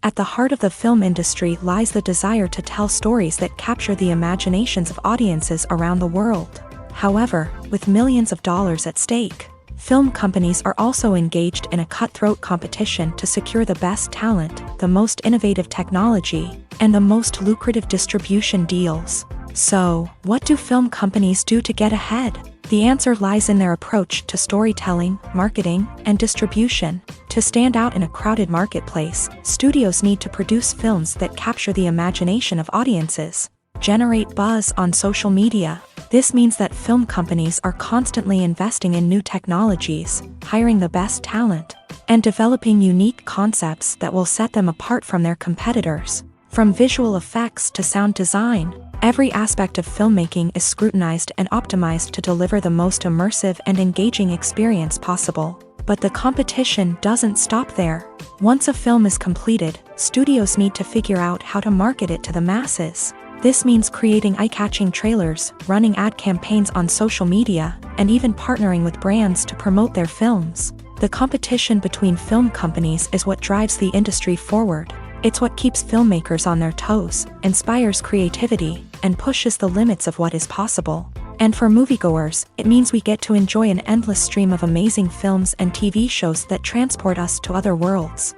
At the heart of the film industry lies the desire to tell stories that capture the imaginations of audiences around the world. However, with millions of dollars at stake, film companies are also engaged in a cutthroat competition to secure the best talent, the most innovative technology, and the most lucrative distribution deals. So, what do film companies do to get ahead? The answer lies in their approach to storytelling, marketing, and distribution. To stand out in a crowded marketplace, studios need to produce films that capture the imagination of audiences, generate buzz on social media. This means that film companies are constantly investing in new technologies, hiring the best talent, and developing unique concepts that will set them apart from their competitors. From visual effects to sound design, every aspect of filmmaking is scrutinized and optimized to deliver the most immersive and engaging experience possible. But the competition doesn't stop there. Once a film is completed, studios need to figure out how to market it to the masses. This means creating eye-catching trailers, running ad campaigns on social media, and even partnering with brands to promote their films. The competition between film companies is what drives the industry forward. It's what keeps filmmakers on their toes, inspires creativity, and pushes the limits of what is possible. And for moviegoers, it means we get to enjoy an endless stream of amazing films and TV shows that transport us to other worlds.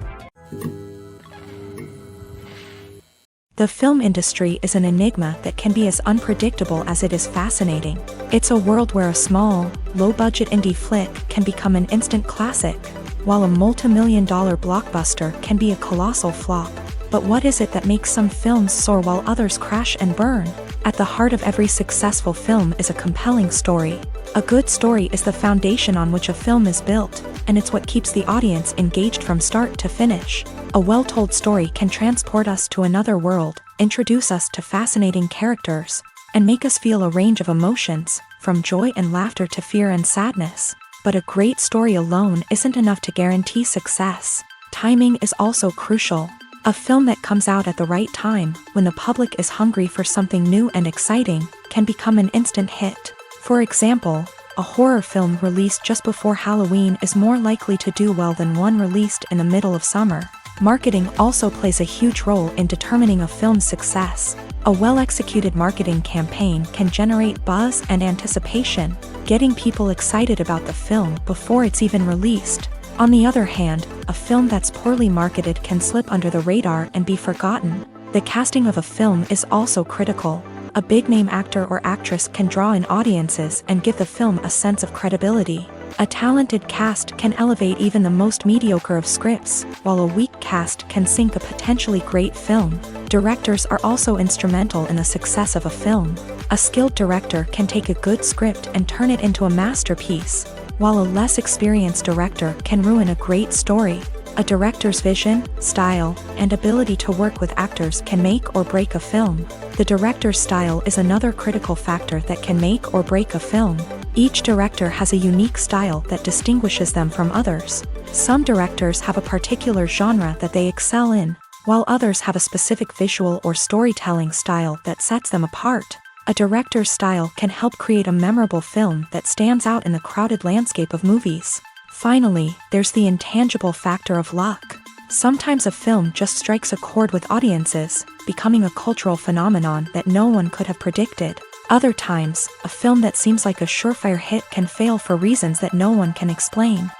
The film industry is an enigma that can be as unpredictable as it is fascinating. It's a world where a small, low-budget indie flick can become an instant classic, while a multi-million-dollar blockbuster can be a colossal flop. But what is it that makes some films soar while others crash and burn? At the heart of every successful film is a compelling story. A good story is the foundation on which a film is built, and it's what keeps the audience engaged from start to finish. A well-told story can transport us to another world, introduce us to fascinating characters, and make us feel a range of emotions, from joy and laughter to fear and sadness. But a great story alone isn't enough to guarantee success. Timing is also crucial. A film that comes out at the right time, when the public is hungry for something new and exciting, can become an instant hit. For example, a horror film released just before Halloween is more likely to do well than one released in the middle of summer. Marketing also plays a huge role in determining a film's success. A well-executed marketing campaign can generate buzz and anticipation, getting people excited about the film before it's even released. On the other hand, a film that's poorly marketed can slip under the radar and be forgotten. The casting of a film is also critical. A big-name actor or actress can draw in audiences and give the film a sense of credibility. A talented cast can elevate even the most mediocre of scripts, while a weak cast can sink a potentially great film. Directors are also instrumental in the success of a film. A skilled director can take a good script and turn it into a masterpiece, while a less experienced director can ruin a great story. A director's vision, style, and ability to work with actors can make or break a film. The director's style is another critical factor that can make or break a film. Each director has a unique style that distinguishes them from others. Some directors have a particular genre that they excel in, while others have a specific visual or storytelling style that sets them apart. A director's style can help create a memorable film that stands out in the crowded landscape of movies. Finally, there's the intangible factor of luck. Sometimes a film just strikes a chord with audiences, becoming a cultural phenomenon that no one could have predicted. Other times, a film that seems like a surefire hit can fail for reasons that no one can explain.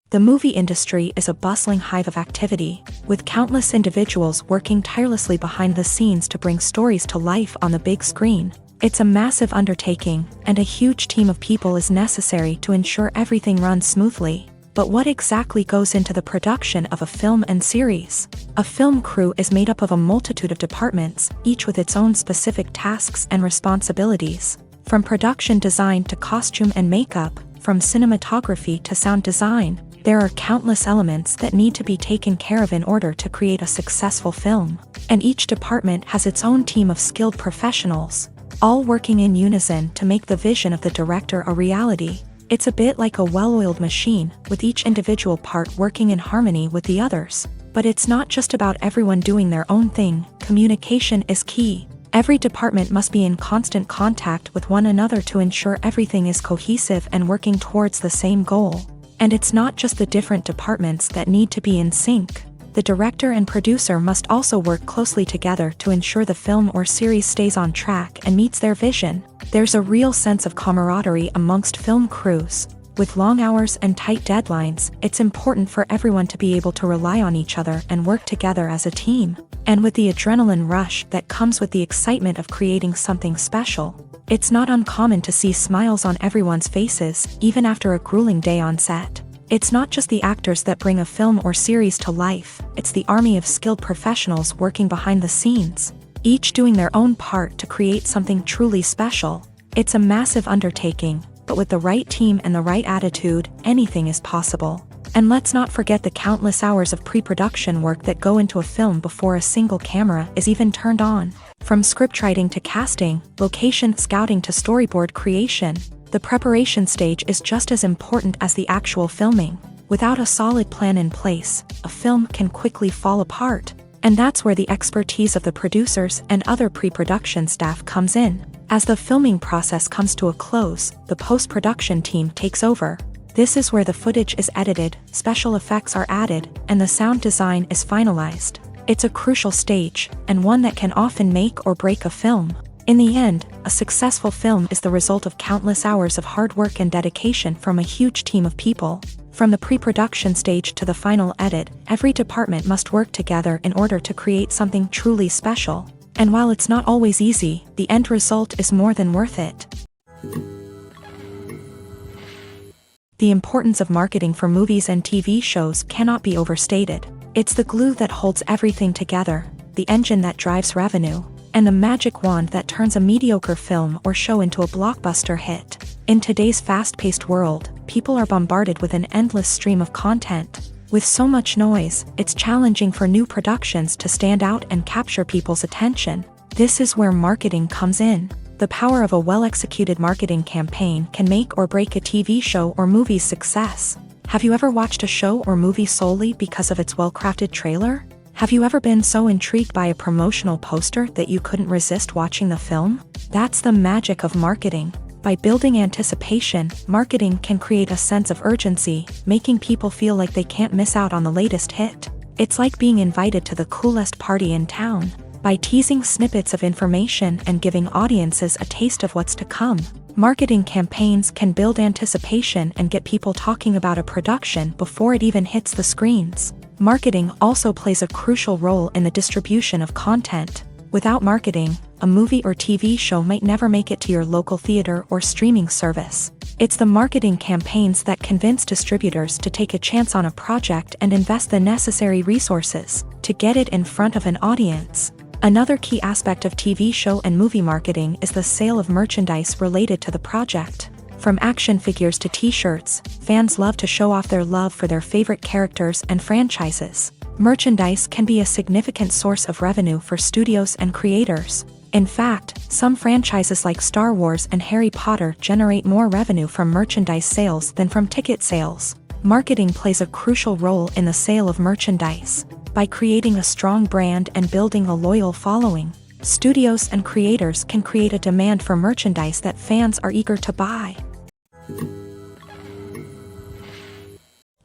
The movie industry is a bustling hive of activity, with countless individuals working tirelessly behind the scenes to bring stories to life on the big screen. It's a massive undertaking, and a huge team of people is necessary to ensure everything runs smoothly. But what exactly goes into the production of a film and series? A film crew is made up of a multitude of departments, each with its own specific tasks and responsibilities. From production design to costume and makeup, from cinematography to sound design, there are countless elements that need to be taken care of in order to create a successful film. And each department has its own team of skilled professionals, all working in unison to make the vision of the director a reality. It's a bit like a well-oiled machine, with each individual part working in harmony with the others. But it's not just about everyone doing their own thing. Communication is key. Every department must be in constant contact with one another to ensure everything is cohesive and working towards the same goal. And it's not just the different departments that need to be in sync. The director and producer must also work closely together to ensure the film or series stays on track and meets their vision. There's a real sense of camaraderie amongst film crews. With long hours and tight deadlines, it's important for everyone to be able to rely on each other and work together as a team. And with the adrenaline rush that comes with the excitement of creating something special, it's not uncommon to see smiles on everyone's faces, even after a grueling day on set. It's not just the actors that bring a film or series to life, it's the army of skilled professionals working behind the scenes, each doing their own part to create something truly special. It's a massive undertaking, but with the right team and the right attitude, anything is possible. And let's not forget the countless hours of pre-production work that go into a film before a single camera is even turned on. From scriptwriting to casting, location scouting to storyboard creation, the preparation stage is just as important as the actual filming. Without a solid plan in place, a film can quickly fall apart. And that's where the expertise of the producers and other pre-production staff comes in. As the filming process comes to a close, the post-production team takes over. This is where the footage is edited, special effects are added, and the sound design is finalized. It's a crucial stage, and one that can often make or break a film. In the end, a successful film is the result of countless hours of hard work and dedication from a huge team of people. From the pre-production stage to the final edit, every department must work together in order to create something truly special. And while it's not always easy, the end result is more than worth it. The importance of marketing for movies and TV shows cannot be overstated. It's the glue that holds everything together, the engine that drives revenue, and the magic wand that turns a mediocre film or show into a blockbuster hit. In today's fast-paced world, people are bombarded with an endless stream of content. With so much noise, it's challenging for new productions to stand out and capture people's attention. This is where marketing comes in. The power of a well-executed marketing campaign can make or break a TV show or movie's success. Have you ever watched a show or movie solely because of its well-crafted trailer? Have you ever been so intrigued by a promotional poster that you couldn't resist watching the film? That's the magic of marketing. By building anticipation, marketing can create a sense of urgency, making people feel like they can't miss out on the latest hit. It's like being invited to the coolest party in town. By teasing snippets of information and giving audiences a taste of what's to come, marketing campaigns can build anticipation and get people talking about a production before it even hits the screens. Marketing also plays a crucial role in the distribution of content. Without marketing, a movie or TV show might never make it to your local theater or streaming service. It's the marketing campaigns that convince distributors to take a chance on a project and invest the necessary resources to get it in front of an audience. Another key aspect of TV show and movie marketing is the sale of merchandise related to the project. From action figures to t-shirts, fans love to show off their love for their favorite characters and franchises. Merchandise can be a significant source of revenue for studios and creators. In fact, some franchises like Star Wars and Harry Potter generate more revenue from merchandise sales than from ticket sales. Marketing plays a crucial role in the sale of merchandise. By creating a strong brand and building a loyal following, studios and creators can create a demand for merchandise that fans are eager to buy.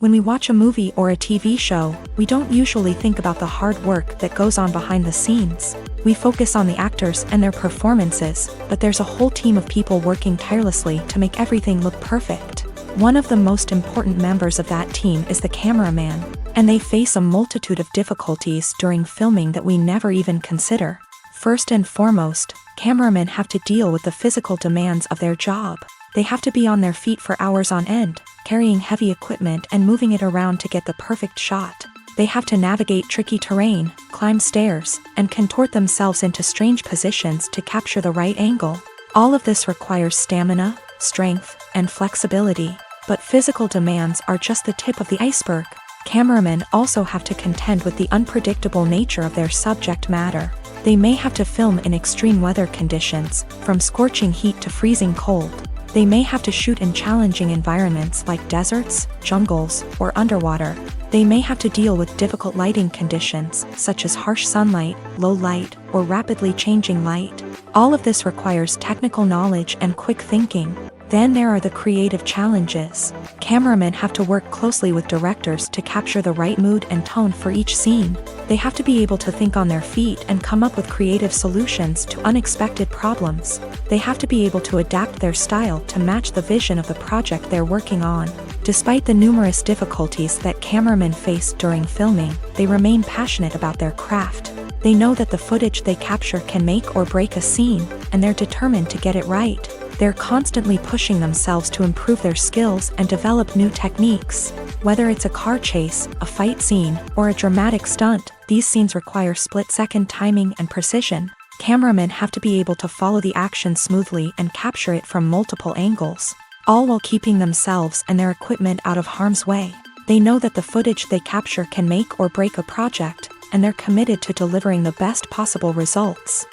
When we watch a movie or a TV show, we don't usually think about the hard work that goes on behind the scenes. We focus on the actors and their performances, but there's a whole team of people working tirelessly to make everything look perfect. One of the most important members of that team is the cameraman, and they face a multitude of difficulties during filming that we never even consider. First and foremost, cameramen have to deal with the physical demands of their job. They have to be on their feet for hours on end, carrying heavy equipment and moving it around to get the perfect shot. They have to navigate tricky terrain, climb stairs, and contort themselves into strange positions to capture the right angle. All of this requires stamina, strength, and flexibility. But physical demands are just the tip of the iceberg. Cameramen also have to contend with the unpredictable nature of their subject matter. They may have to film in extreme weather conditions, from scorching heat to freezing cold. They may have to shoot in challenging environments like deserts, jungles, or underwater. They may have to deal with difficult lighting conditions, such as harsh sunlight, low light, or rapidly changing light. All of this requires technical knowledge and quick thinking. Then there are the creative challenges. Cameramen have to work closely with directors to capture the right mood and tone for each scene. They have to be able to think on their feet and come up with creative solutions to unexpected problems. They have to be able to adapt their style to match the vision of the project they're working on. Despite the numerous difficulties that cameramen face during filming, they remain passionate about their craft. They know that the footage they capture can make or break a scene, and they're determined to get it right. They're constantly pushing themselves to improve their skills and develop new techniques. Whether it's a car chase, a fight scene, or a dramatic stunt, these scenes require split-second timing and precision. Cameramen have to be able to follow the action smoothly and capture it from multiple angles, all while keeping themselves and their equipment out of harm's way. They know that the footage they capture can make or break a project, and they're committed to delivering the best possible results.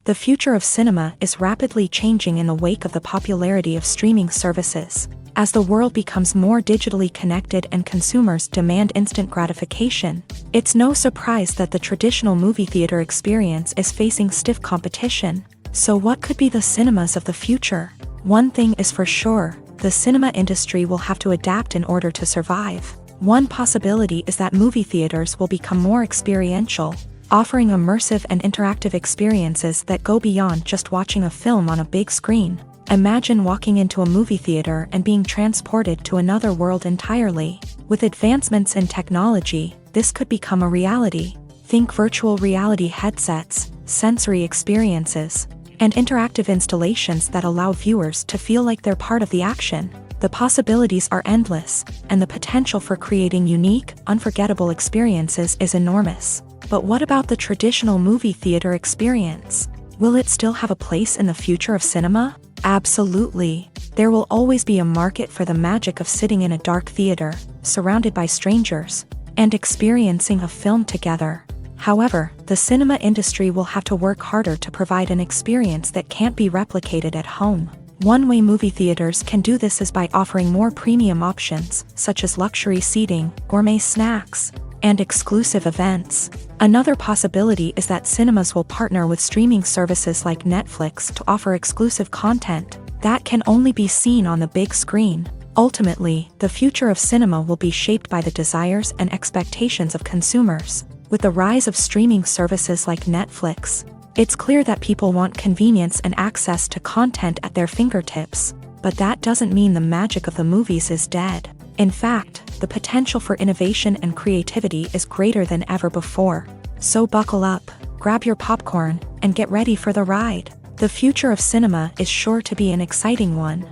The future of cinema is rapidly changing in the wake of the popularity of streaming services. As the world becomes more digitally connected and consumers demand instant gratification, it's no surprise that the traditional movie theater experience is facing stiff competition. So what could be the cinemas of the future? One thing is for sure, the cinema industry will have to adapt in order to survive. One possibility is that movie theaters will become more experiential, offering immersive and interactive experiences that go beyond just watching a film on a big screen. Imagine walking into a movie theater and being transported to another world entirely. With advancements in technology, this could become a reality. Think virtual reality headsets, sensory experiences, and interactive installations that allow viewers to feel like they're part of the action. The possibilities are endless, and the potential for creating unique, unforgettable experiences is enormous. But what about the traditional movie theater experience? Will it still have a place in the future of cinema? Absolutely. There will always be a market for the magic of sitting in a dark theater, surrounded by strangers, and experiencing a film together. However, the cinema industry will have to work harder to provide an experience that can't be replicated at home. One way movie theaters can do this is by offering more premium options, such as luxury seating, gourmet snacks, and exclusive events. Another possibility is that cinemas will partner with streaming services like Netflix to offer exclusive content that can only be seen on the big screen. Ultimately, the future of cinema will be shaped by the desires and expectations of consumers. With the rise of streaming services like Netflix, it's clear that people want convenience and access to content at their fingertips. But that doesn't mean the magic of the movies is dead. In fact, the potential for innovation and creativity is greater than ever before. So buckle up, grab your popcorn, and get ready for the ride. The future of cinema is sure to be an exciting one.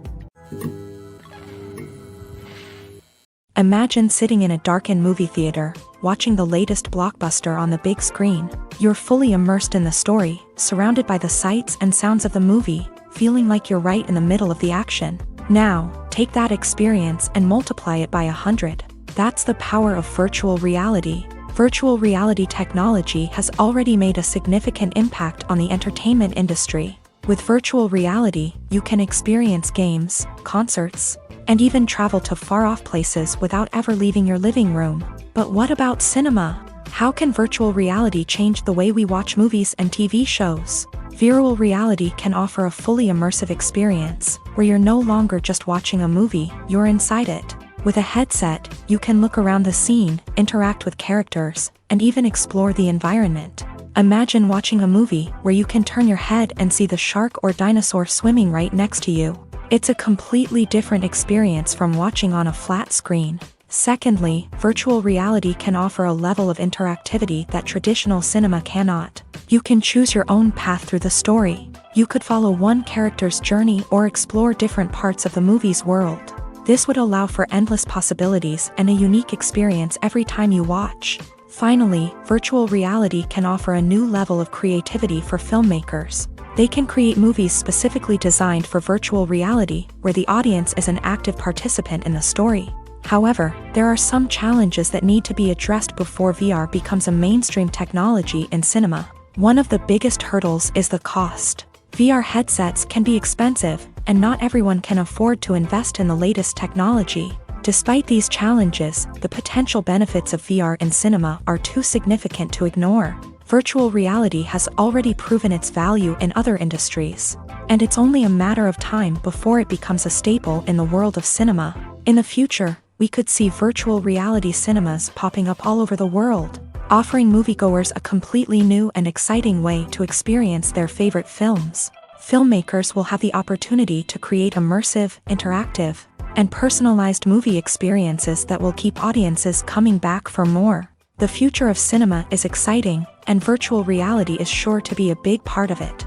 Imagine sitting in a darkened movie theater, watching the latest blockbuster on the big screen. You're fully immersed in the story, surrounded by the sights and sounds of the movie, feeling like you're right in the middle of the action. Now, take that experience and multiply it by 100. That's the power of virtual reality. Virtual reality technology has already made a significant impact on the entertainment industry. With virtual reality, you can experience games, concerts, and even travel to far-off places without ever leaving your living room. But what about cinema? How can virtual reality change the way we watch movies and TV shows? Virtual reality can offer a fully immersive experience, where you're no longer just watching a movie, you're inside it. With a headset, you can look around the scene, interact with characters, and even explore the environment. Imagine watching a movie where you can turn your head and see the shark or dinosaur swimming right next to you. It's a completely different experience from watching on a flat screen. Secondly, virtual reality can offer a level of interactivity that traditional cinema cannot. You can choose your own path through the story. You could follow one character's journey or explore different parts of the movie's world. This would allow for endless possibilities and a unique experience every time you watch. Finally, virtual reality can offer a new level of creativity for filmmakers. They can create movies specifically designed for virtual reality, where the audience is an active participant in the story. However, there are some challenges that need to be addressed before VR becomes a mainstream technology in cinema. One of the biggest hurdles is the cost. VR headsets can be expensive, and not everyone can afford to invest in the latest technology. Despite these challenges, the potential benefits of VR in cinema are too significant to ignore. Virtual reality has already proven its value in other industries, and it's only a matter of time before it becomes a staple in the world of cinema. In the future, we could see virtual reality cinemas popping up all over the world, offering moviegoers a completely new and exciting way to experience their favorite films. Filmmakers will have the opportunity to create immersive, interactive, and personalized movie experiences that will keep audiences coming back for more. The future of cinema is exciting, and virtual reality is sure to be a big part of it.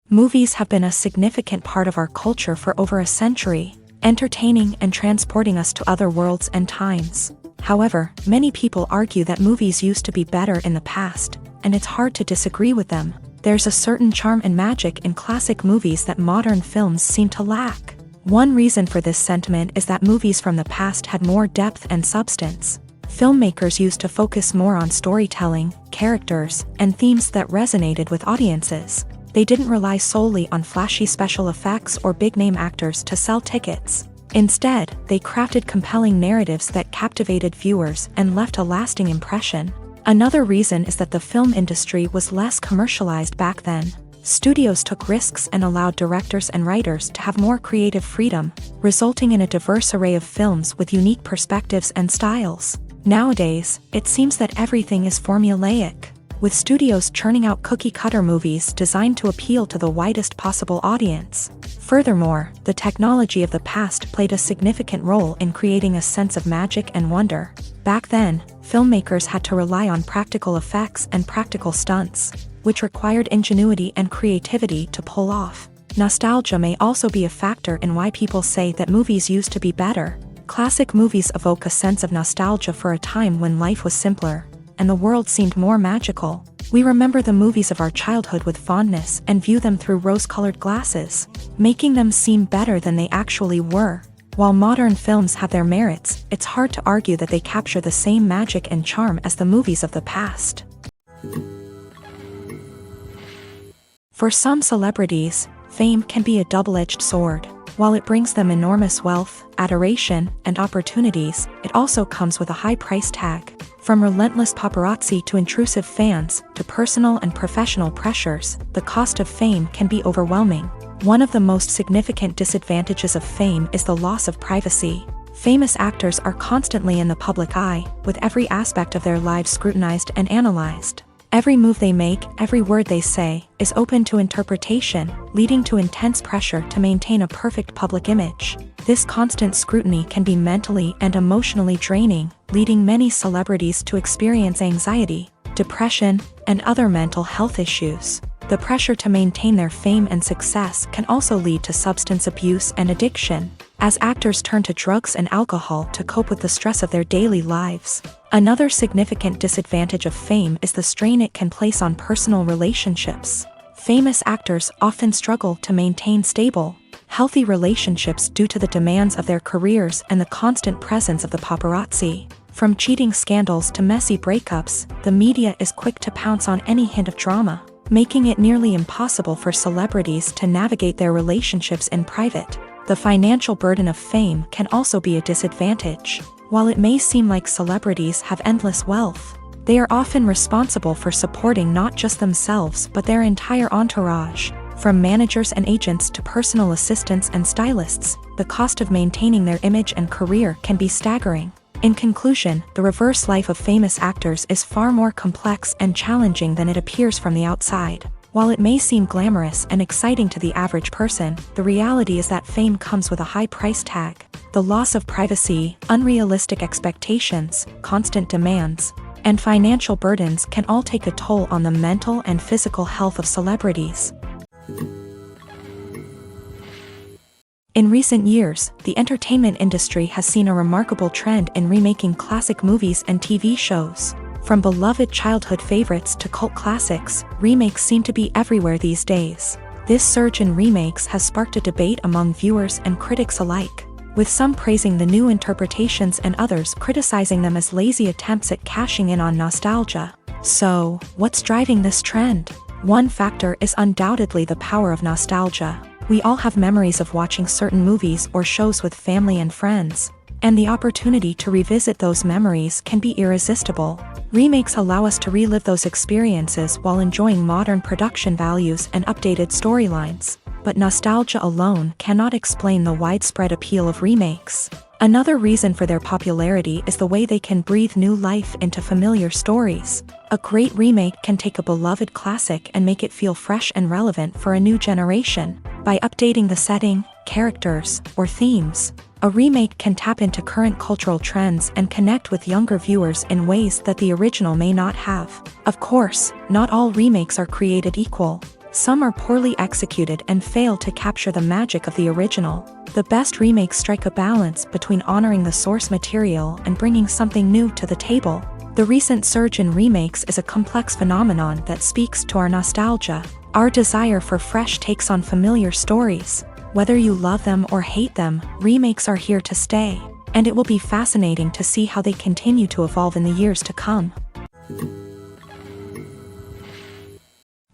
Movies have been a significant part of our culture for over a century, entertaining and transporting us to other worlds and times. However, many people argue that movies used to be better in the past, and it's hard to disagree with them. There's a certain charm and magic in classic movies that modern films seem to lack. One reason for this sentiment is that movies from the past had more depth and substance. Filmmakers used to focus more on storytelling, characters, and themes that resonated with audiences. They didn't rely solely on flashy special effects or big-name actors to sell tickets. Instead, they crafted compelling narratives that captivated viewers and left a lasting impression. Another reason is that the film industry was less commercialized back then. Studios took risks and allowed directors and writers to have more creative freedom, resulting in a diverse array of films with unique perspectives and styles. Nowadays, it seems that everything is formulaic, with studios churning out cookie-cutter movies designed to appeal to the widest possible audience. Furthermore, the technology of the past played a significant role in creating a sense of magic and wonder. Back then, filmmakers had to rely on practical effects and practical stunts, which required ingenuity and creativity to pull off. Nostalgia may also be a factor in why people say that movies used to be better. Classic movies evoke a sense of nostalgia for a time when life was simpler, and the world seemed more magical. We remember the movies of our childhood with fondness and view them through rose-colored glasses, making them seem better than they actually were. While modern films have their merits, it's hard to argue that they capture the same magic and charm as the movies of the past. For some celebrities, fame can be a double-edged sword. While it brings them enormous wealth, adoration, and opportunities, it also comes with a high price tag. From relentless paparazzi to intrusive fans, to personal and professional pressures, the cost of fame can be overwhelming. One of the most significant disadvantages of fame is the loss of privacy. Famous actors are constantly in the public eye, with every aspect of their lives scrutinized and analyzed. Every move they make, every word they say, is open to interpretation, leading to intense pressure to maintain a perfect public image. This constant scrutiny can be mentally and emotionally draining, leading many celebrities to experience anxiety, depression, and other mental health issues. The pressure to maintain their fame and success can also lead to substance abuse and addiction, as actors turn to drugs and alcohol to cope with the stress of their daily lives. Another significant disadvantage of fame is the strain it can place on personal relationships. Famous actors often struggle to maintain stable, healthy relationships due to the demands of their careers and the constant presence of the paparazzi. From cheating scandals to messy breakups, the media is quick to pounce on any hint of drama, making it nearly impossible for celebrities to navigate their relationships in private. The financial burden of fame can also be a disadvantage. While it may seem like celebrities have endless wealth, they are often responsible for supporting not just themselves but their entire entourage. From managers and agents to personal assistants and stylists, the cost of maintaining their image and career can be staggering. In conclusion, the reverse life of famous actors is far more complex and challenging than it appears from the outside. While it may seem glamorous and exciting to the average person, the reality is that fame comes with a high price tag. The loss of privacy, unrealistic expectations, constant demands, and financial burdens can all take a toll on the mental and physical health of celebrities. In recent years, the entertainment industry has seen a remarkable trend in remaking classic movies and TV shows. From beloved childhood favorites to cult classics, remakes seem to be everywhere these days. This surge in remakes has sparked a debate among viewers and critics alike, with some praising the new interpretations and others criticizing them as lazy attempts at cashing in on nostalgia. So, what's driving this trend? One factor is undoubtedly the power of nostalgia. We all have memories of watching certain movies or shows with family and friends, and the opportunity to revisit those memories can be irresistible. Remakes allow us to relive those experiences while enjoying modern production values and updated storylines. But nostalgia alone cannot explain the widespread appeal of remakes. Another reason for their popularity is the way they can breathe new life into familiar stories. A great remake can take a beloved classic and make it feel fresh and relevant for a new generation. By updating the setting, characters, or themes, a remake can tap into current cultural trends and connect with younger viewers in ways that the original may not have. Of course, not all remakes are created equal. Some are poorly executed and fail to capture the magic of the original. The best remakes strike a balance between honoring the source material and bringing something new to the table. The recent surge in remakes is a complex phenomenon that speaks to our nostalgia, our desire for fresh takes on familiar stories. Whether you love them or hate them, remakes are here to stay, and it will be fascinating to see how they continue to evolve in the years to come.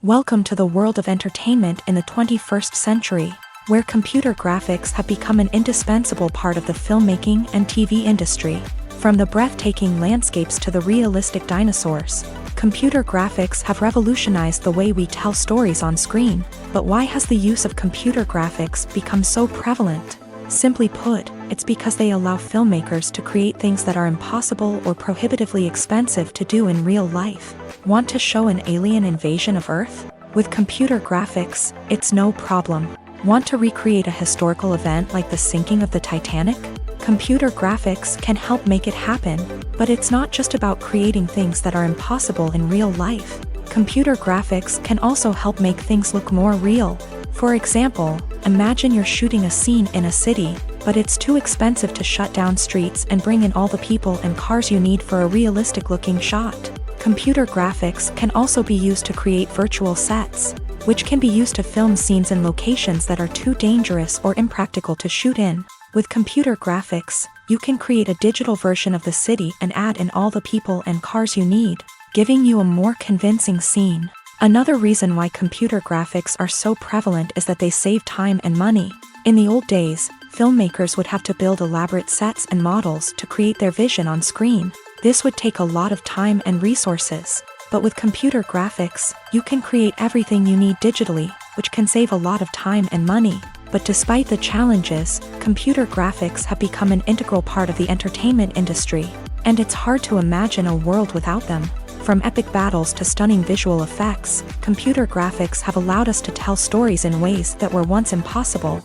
Welcome to the world of entertainment in the 21st century, where computer graphics have become an indispensable part of the filmmaking and TV industry. From the breathtaking landscapes to the realistic dinosaurs, computer graphics have revolutionized the way we tell stories on screen. But why has the use of computer graphics become so prevalent? Simply put, it's because they allow filmmakers to create things that are impossible or prohibitively expensive to do in real life. Want to show an alien invasion of Earth? With computer graphics, it's no problem. Want to recreate a historical event like the sinking of the Titanic? Computer graphics can help make it happen, but it's not just about creating things that are impossible in real life. Computer graphics can also help make things look more real. For example, imagine you're shooting a scene in a city, but it's too expensive to shut down streets and bring in all the people and cars you need for a realistic-looking shot. Computer graphics can also be used to create virtual sets, which can be used to film scenes in locations that are too dangerous or impractical to shoot in. With computer graphics, you can create a digital version of the city and add in all the people and cars you need, giving you a more convincing scene. Another reason why computer graphics are so prevalent is that they save time and money. In the old days, filmmakers would have to build elaborate sets and models to create their vision on screen. This would take a lot of time and resources. But with computer graphics, you can create everything you need digitally, which can save a lot of time and money. But despite the challenges, computer graphics have become an integral part of the entertainment industry, and it's hard to imagine a world without them. From epic battles to stunning visual effects, computer graphics have allowed us to tell stories in ways that were once impossible.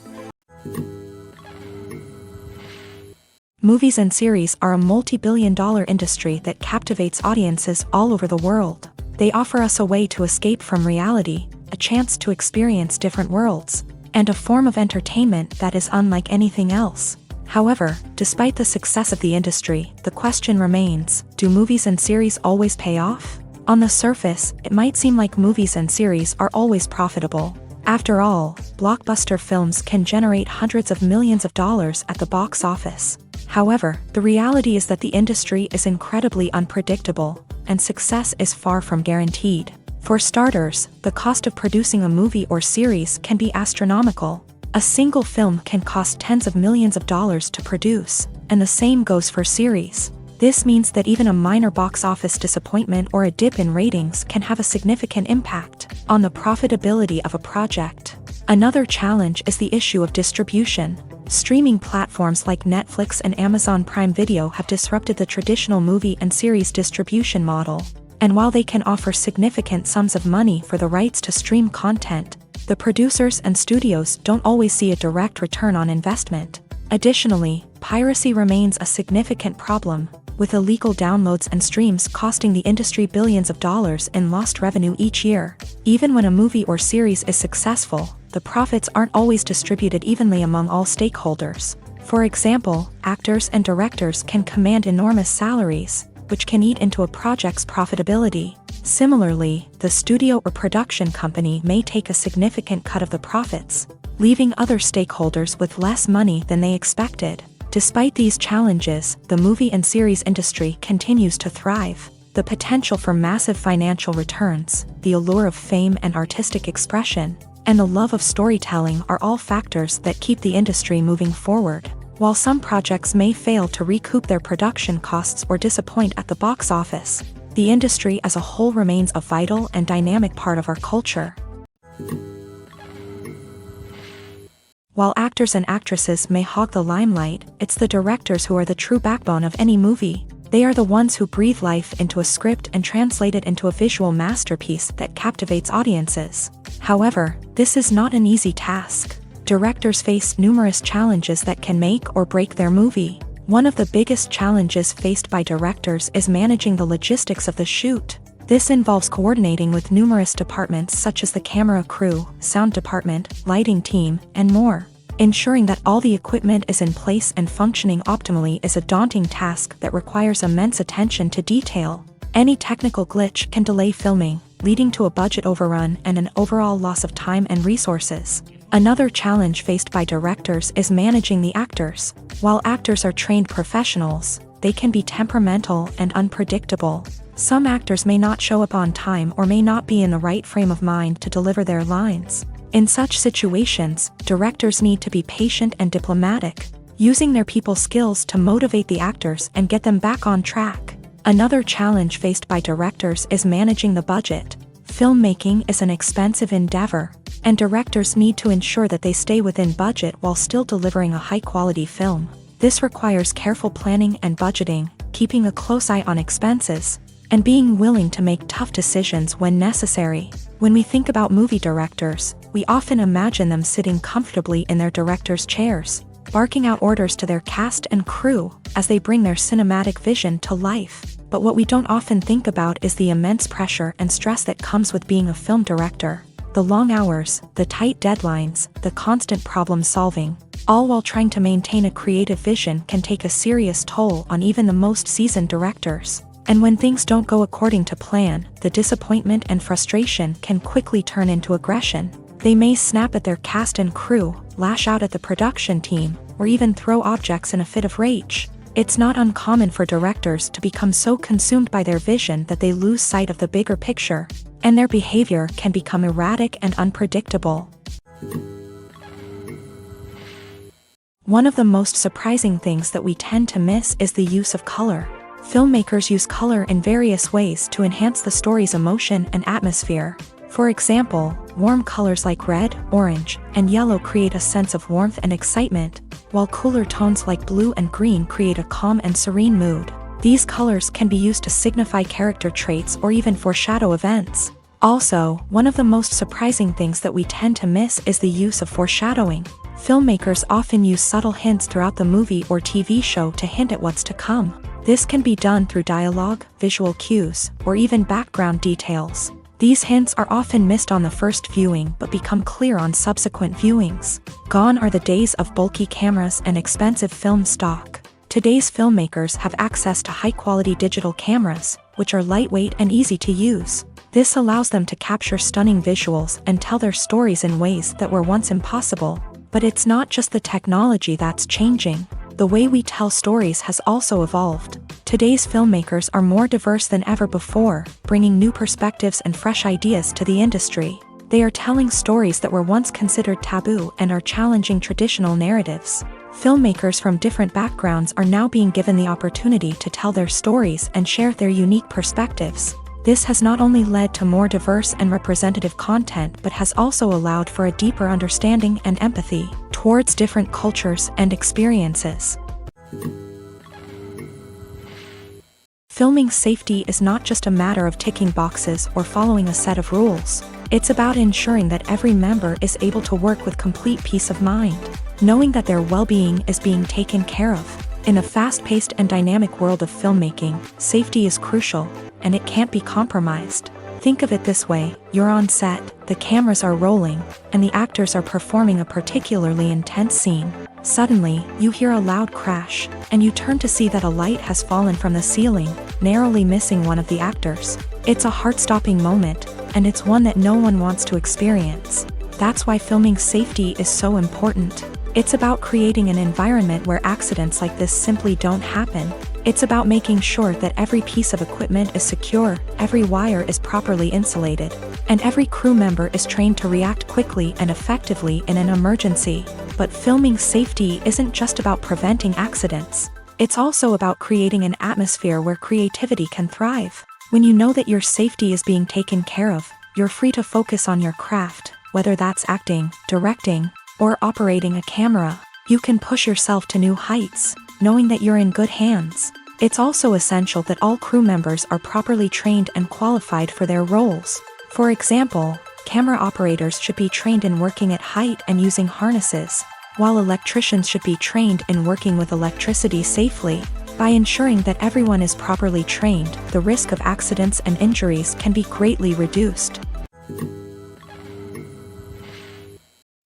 Movies and series are a multi-billion-dollar industry that captivates audiences all over the world. They offer us a way to escape from reality, a chance to experience different worlds, and a form of entertainment that is unlike anything else. However, despite the success of the industry, the question remains, do movies and series always pay off? On the surface, it might seem like movies and series are always profitable. After all, blockbuster films can generate hundreds of millions of dollars at the box office. However, the reality is that the industry is incredibly unpredictable, and success is far from guaranteed. For starters, the cost of producing a movie or series can be astronomical. A single film can cost tens of millions of dollars to produce, and the same goes for series. This means that even a minor box office disappointment or a dip in ratings can have a significant impact on the profitability of a project. Another challenge is the issue of distribution. Streaming platforms like Netflix and Amazon Prime Video have disrupted the traditional movie and series distribution model. And while they can offer significant sums of money for the rights to stream content, the producers and studios don't always see a direct return on investment. Additionally, piracy remains a significant problem, with illegal downloads and streams costing the industry billions of dollars in lost revenue each year. Even when a movie or series is successful, the profits aren't always distributed evenly among all stakeholders. For example, actors and directors can command enormous salaries, which can eat into a project's profitability. Similarly, the studio or production company may take a significant cut of the profits, leaving other stakeholders with less money than they expected. Despite these challenges, the movie and series industry continues to thrive. The potential for massive financial returns, the allure of fame and artistic expression, and the love of storytelling are all factors that keep the industry moving forward. While some projects may fail to recoup their production costs or disappoint at the box office, the industry as a whole remains a vital and dynamic part of our culture. While actors and actresses may hog the limelight, it's the directors who are the true backbone of any movie. They are the ones who breathe life into a script and translate it into a visual masterpiece that captivates audiences. However, this is not an easy task. Directors face numerous challenges that can make or break their movie. One of the biggest challenges faced by directors is managing the logistics of the shoot. This involves coordinating with numerous departments such as the camera crew, sound department, lighting team, and more. Ensuring that all the equipment is in place and functioning optimally is a daunting task that requires immense attention to detail. Any technical glitch can delay filming, leading to a budget overrun and an overall loss of time and resources. Another challenge faced by directors is managing the actors. While actors are trained professionals, they can be temperamental and unpredictable. Some actors may not show up on time or may not be in the right frame of mind to deliver their lines. In such situations, directors need to be patient and diplomatic, using their people skills to motivate the actors and get them back on track. Another challenge faced by directors is managing the budget. Filmmaking is an expensive endeavor, and directors need to ensure that they stay within budget while still delivering a high-quality film. This requires careful planning and budgeting, keeping a close eye on expenses, and being willing to make tough decisions when necessary. When we think about movie directors, we often imagine them sitting comfortably in their director's chairs, barking out orders to their cast and crew as they bring their cinematic vision to life. But what we don't often think about is the immense pressure and stress that comes with being a film director. The long hours, the tight deadlines, the constant problem solving, all while trying to maintain a creative vision can take a serious toll on even the most seasoned directors. And when things don't go according to plan, the disappointment and frustration can quickly turn into aggression. They may snap at their cast and crew, lash out at the production team, or even throw objects in a fit of rage. It's not uncommon for directors to become so consumed by their vision that they lose sight of the bigger picture, and their behavior can become erratic and unpredictable. One of the most surprising things that we tend to miss is the use of color. Filmmakers use color in various ways to enhance the story's emotion and atmosphere. For example, warm colors like red, orange, and yellow create a sense of warmth and excitement, while cooler tones like blue and green create a calm and serene mood. These colors can be used to signify character traits or even foreshadow events. Also, one of the most surprising things that we tend to miss is the use of foreshadowing. Filmmakers often use subtle hints throughout the movie or TV show to hint at what's to come. This can be done through dialogue, visual cues, or even background details. These hints are often missed on the first viewing but become clear on subsequent viewings. Gone are the days of bulky cameras and expensive film stock. Today's filmmakers have access to high-quality digital cameras, which are lightweight and easy to use. This allows them to capture stunning visuals and tell their stories in ways that were once impossible. But it's not just the technology that's changing. The way we tell stories has also evolved. Today's filmmakers are more diverse than ever before, bringing new perspectives and fresh ideas to the industry. They are telling stories that were once considered taboo and are challenging traditional narratives. Filmmakers from different backgrounds are now being given the opportunity to tell their stories and share their unique perspectives. This has not only led to more diverse and representative content but has also allowed for a deeper understanding and empathy towards different cultures and experiences. Filming safety is not just a matter of ticking boxes or following a set of rules. It's about ensuring that every member is able to work with complete peace of mind, knowing that their well-being is being taken care of. In a fast-paced and dynamic world of filmmaking, safety is crucial, and it can't be compromised. Think of it this way: you're on set, the cameras are rolling, and the actors are performing a particularly intense scene. Suddenly, you hear a loud crash, and you turn to see that a light has fallen from the ceiling, narrowly missing one of the actors. It's a heart-stopping moment, and it's one that no one wants to experience. That's why filming safety is so important. It's about creating an environment where accidents like this simply don't happen. It's about making sure that every piece of equipment is secure, every wire is properly insulated, and every crew member is trained to react quickly and effectively in an emergency. But filming safety isn't just about preventing accidents. It's also about creating an atmosphere where creativity can thrive. When you know that your safety is being taken care of, you're free to focus on your craft, whether that's acting, directing, or operating a camera. You can push yourself to new heights, knowing that you're in good hands. It's also essential that all crew members are properly trained and qualified for their roles. For example, camera operators should be trained in working at height and using harnesses, while electricians should be trained in working with electricity safely. By ensuring that everyone is properly trained, the risk of accidents and injuries can be greatly reduced.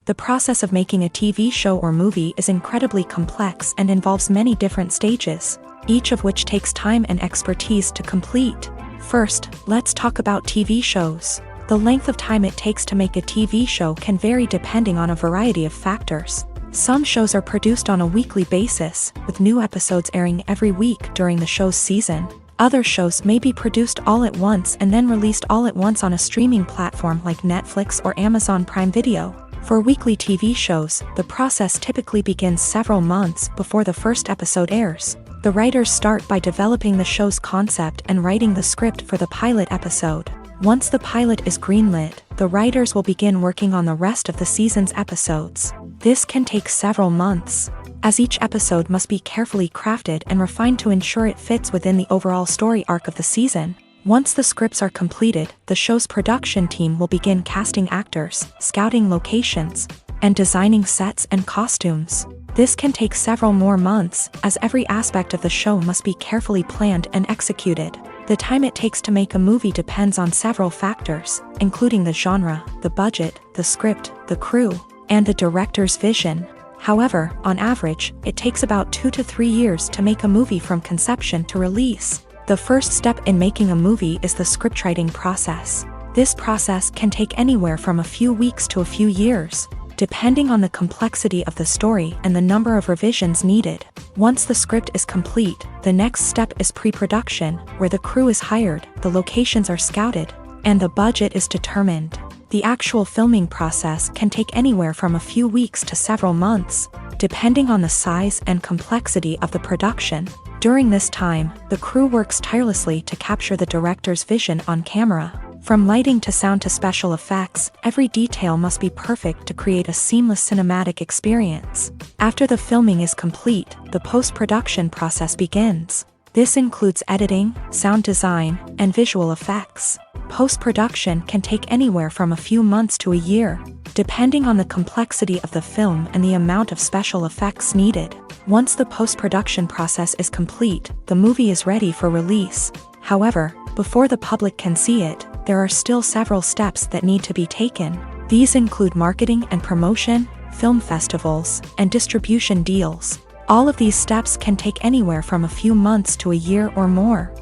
The process of making a TV show or movie is incredibly complex and involves many different stages, each of which takes time and expertise to complete. First, let's talk about TV shows. The length of time it takes to make a TV show can vary depending on a variety of factors. Some shows are produced on a weekly basis, with new episodes airing every week during the show's season. Other shows may be produced all at once and then released all at once on a streaming platform like Netflix or Amazon Prime Video. For weekly TV shows, the process typically begins several months before the first episode airs. The writers start by developing the show's concept and writing the script for the pilot episode. Once the pilot is greenlit, the writers will begin working on the rest of the season's episodes. This can take several months, as each episode must be carefully crafted and refined to ensure it fits within the overall story arc of the season. Once the scripts are completed, the show's production team will begin casting actors, scouting locations, and designing sets and costumes. This can take several more months, as every aspect of the show must be carefully planned and executed. The time it takes to make a movie depends on several factors, including the genre, the budget, the script, the crew, and the director's vision. However, on average, it takes about 2 to 3 years to make a movie from conception to release. The first step in making a movie is the scriptwriting process. This process can take anywhere from a few weeks to a few years, depending on the complexity of the story and the number of revisions needed. Once the script is complete, the next step is pre-production, where the crew is hired, the locations are scouted, and the budget is determined. The actual filming process can take anywhere from a few weeks to several months, depending on the size and complexity of the production. During this time, the crew works tirelessly to capture the director's vision on camera. From lighting to sound to special effects, every detail must be perfect to create a seamless cinematic experience. After the filming is complete, the post-production process begins. This includes editing, sound design, and visual effects. Post-production can take anywhere from a few months to a year, depending on the complexity of the film and the amount of special effects needed. Once the post-production process is complete, the movie is ready for release. However, before the public can see it, there are still several steps that need to be taken. These include marketing and promotion, film festivals, and distribution deals. All of these steps can take anywhere from a few months to a year or more.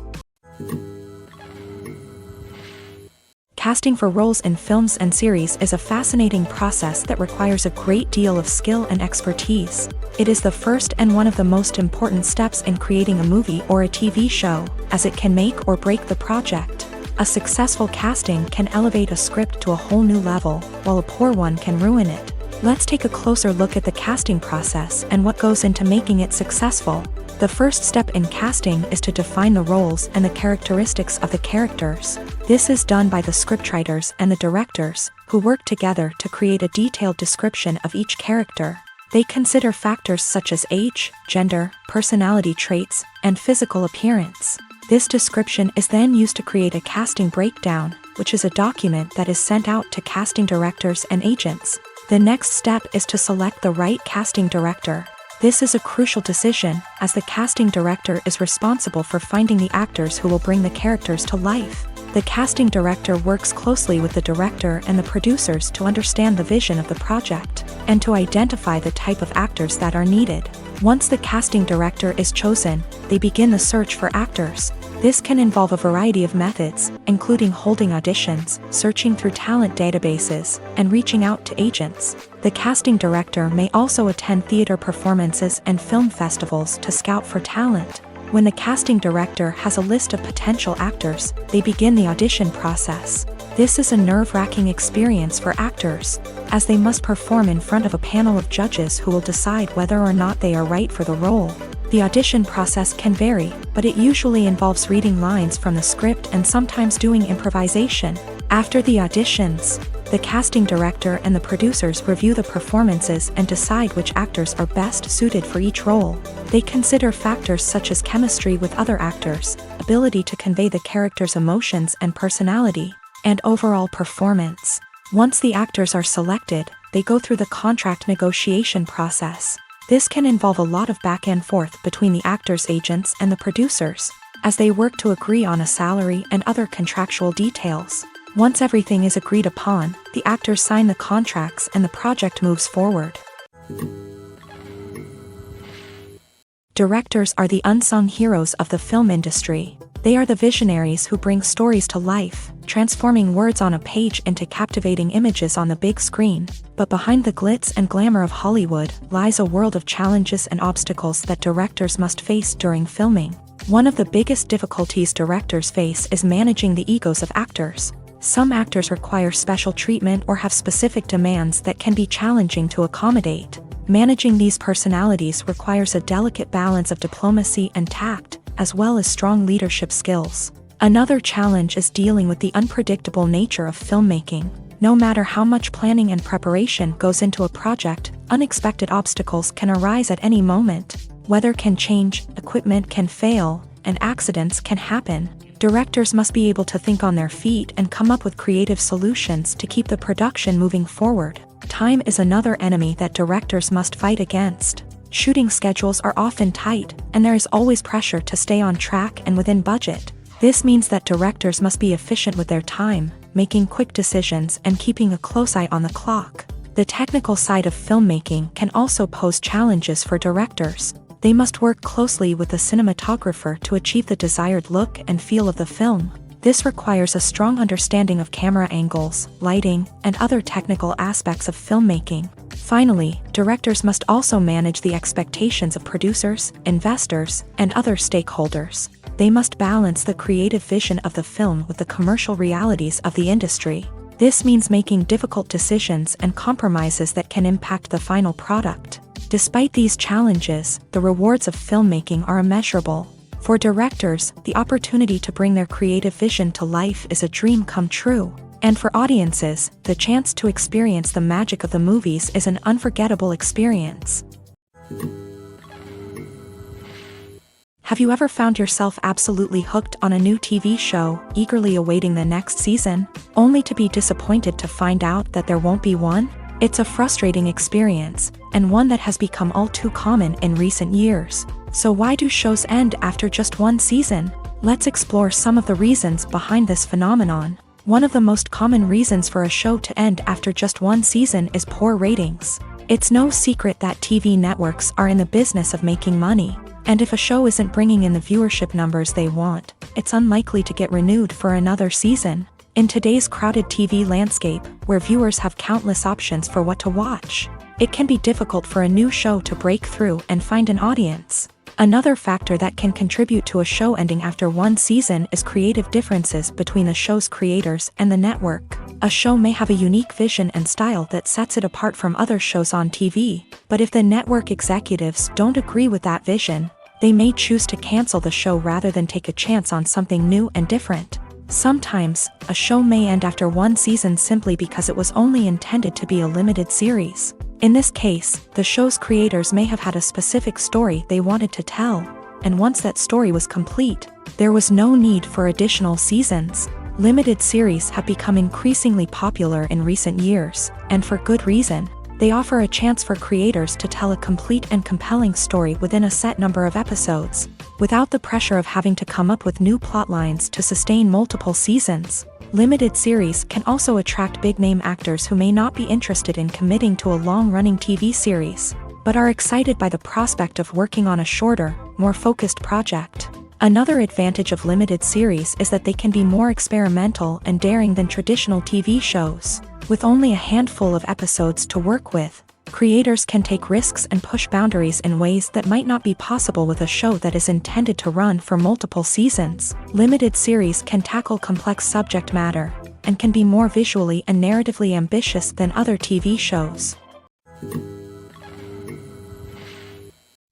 Casting for roles in films and series is a fascinating process that requires a great deal of skill and expertise. It is the first and one of the most important steps in creating a movie or a TV show, as it can make or break the project. A successful casting can elevate a script to a whole new level, while a poor one can ruin it. Let's take a closer look at the casting process and what goes into making it successful. The first step in casting is to define the roles and the characteristics of the characters. This is done by the scriptwriters and the directors, who work together to create a detailed description of each character. They consider factors such as age, gender, personality traits, and physical appearance. This description is then used to create a casting breakdown, which is a document that is sent out to casting directors and agents. The next step is to select the right casting director. This is a crucial decision, as the casting director is responsible for finding the actors who will bring the characters to life. The casting director works closely with the director and the producers to understand the vision of the project, and to identify the type of actors that are needed. Once the casting director is chosen, they begin the search for actors. This can involve a variety of methods, including holding auditions, searching through talent databases, and reaching out to agents. The casting director may also attend theater performances and film festivals to scout for talent. When the casting director has a list of potential actors, they begin the audition process. This is a nerve-wracking experience for actors, as they must perform in front of a panel of judges who will decide whether or not they are right for the role. The audition process can vary, but it usually involves reading lines from the script and sometimes doing improvisation. After the auditions, the casting director and the producers review the performances and decide which actors are best suited for each role. They consider factors such as chemistry with other actors, ability to convey the character's emotions and personality, and overall performance. Once the actors are selected, they go through the contract negotiation process. This can involve a lot of back and forth between the actors' agents and the producers, as they work to agree on a salary and other contractual details. Once everything is agreed upon, the actors sign the contracts and the project moves forward. Directors are the unsung heroes of the film industry. They are the visionaries who bring stories to life, transforming words on a page into captivating images on the big screen. But behind the glitz and glamour of Hollywood lies a world of challenges and obstacles that directors must face during filming. One of the biggest difficulties directors face is managing the egos of actors. Some actors require special treatment or have specific demands that can be challenging to accommodate. Managing these personalities requires a delicate balance of diplomacy and tact, as well as strong leadership skills. Another challenge is dealing with the unpredictable nature of filmmaking. No matter how much planning and preparation goes into a project, unexpected obstacles can arise at any moment. Weather can change, equipment can fail, and accidents can happen. Directors must be able to think on their feet and come up with creative solutions to keep the production moving forward. Time is another enemy that directors must fight against. Shooting schedules are often tight, and there is always pressure to stay on track and within budget. This means that directors must be efficient with their time, making quick decisions and keeping a close eye on the clock. The technical side of filmmaking can also pose challenges for directors. They must work closely with the cinematographer to achieve the desired look and feel of the film. This requires a strong understanding of camera angles, lighting, and other technical aspects of filmmaking. Finally, directors must also manage the expectations of producers, investors, and other stakeholders. They must balance the creative vision of the film with the commercial realities of the industry. This means making difficult decisions and compromises that can impact the final product. Despite these challenges, the rewards of filmmaking are immeasurable. For directors, the opportunity to bring their creative vision to life is a dream come true. And for audiences, the chance to experience the magic of the movies is an unforgettable experience. Have you ever found yourself absolutely hooked on a new TV show, eagerly awaiting the next season, only to be disappointed to find out that there won't be one? It's a frustrating experience, and one that has become all too common in recent years. So why do shows end after just one season? Let's explore some of the reasons behind this phenomenon. One of the most common reasons for a show to end after just one season is poor ratings. It's no secret that TV networks are in the business of making money. And if a show isn't bringing in the viewership numbers they want, it's unlikely to get renewed for another season. In today's crowded TV landscape, where viewers have countless options for what to watch, it can be difficult for a new show to break through and find an audience. Another factor that can contribute to a show ending after one season is creative differences between the show's creators and the network. A show may have a unique vision and style that sets it apart from other shows on TV, but if the network executives don't agree with that vision, they may choose to cancel the show rather than take a chance on something new and different. Sometimes, a show may end after one season simply because it was only intended to be a limited series. In this case, the show's creators may have had a specific story they wanted to tell, and once that story was complete, there was no need for additional seasons. Limited series have become increasingly popular in recent years, and for good reason. They offer a chance for creators to tell a complete and compelling story within a set number of episodes, without the pressure of having to come up with new plotlines to sustain multiple seasons. Limited series can also attract big-name actors who may not be interested in committing to a long-running TV series, but are excited by the prospect of working on a shorter, more focused project. Another advantage of limited series is that they can be more experimental and daring than traditional TV shows. With only a handful of episodes to work with, creators can take risks and push boundaries in ways that might not be possible with a show that is intended to run for multiple seasons. Limited series can tackle complex subject matter, and can be more visually and narratively ambitious than other TV shows.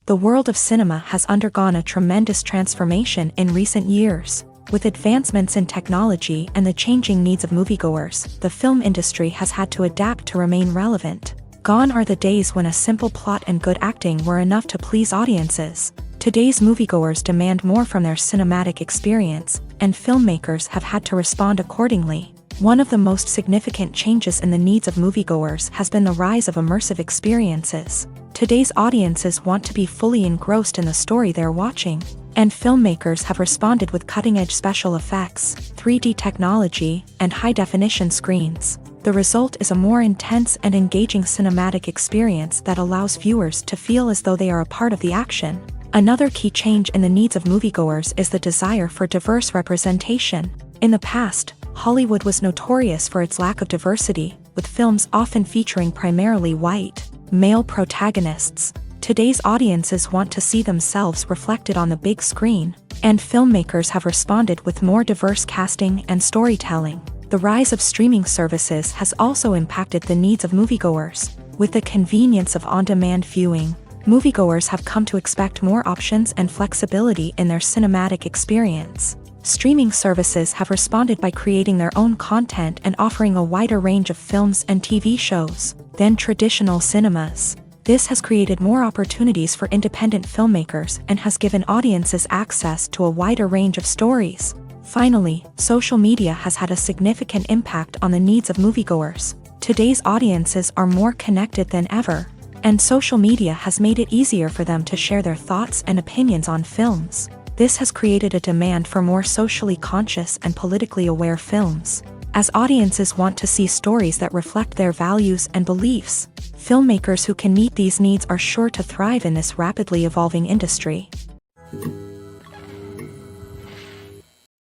The world of cinema has undergone a tremendous transformation in recent years. With advancements in technology and the changing needs of moviegoers, the film industry has had to adapt to remain relevant. Gone are the days when a simple plot and good acting were enough to please audiences. Today's moviegoers demand more from their cinematic experience, and filmmakers have had to respond accordingly. One of the most significant changes in the needs of moviegoers has been the rise of immersive experiences. Today's audiences want to be fully engrossed in the story they're watching, and filmmakers have responded with cutting-edge special effects, 3D technology, and high-definition screens. The result is a more intense and engaging cinematic experience that allows viewers to feel as though they are a part of the action. Another key change in the needs of moviegoers is the desire for diverse representation. In the past, Hollywood was notorious for its lack of diversity, with films often featuring primarily white, male protagonists. Today's audiences want to see themselves reflected on the big screen, and filmmakers have responded with more diverse casting and storytelling. The rise of streaming services has also impacted the needs of moviegoers. With the convenience of on-demand viewing, moviegoers have come to expect more options and flexibility in their cinematic experience. Streaming services have responded by creating their own content and offering a wider range of films and TV shows than traditional cinemas. This has created more opportunities for independent filmmakers and has given audiences access to a wider range of stories. Finally, social media has had a significant impact on the needs of moviegoers. Today's audiences are more connected than ever, and social media has made it easier for them to share their thoughts and opinions on films. This has created a demand for more socially conscious and politically aware films. As audiences want to see stories that reflect their values and beliefs, filmmakers who can meet these needs are sure to thrive in this rapidly evolving industry.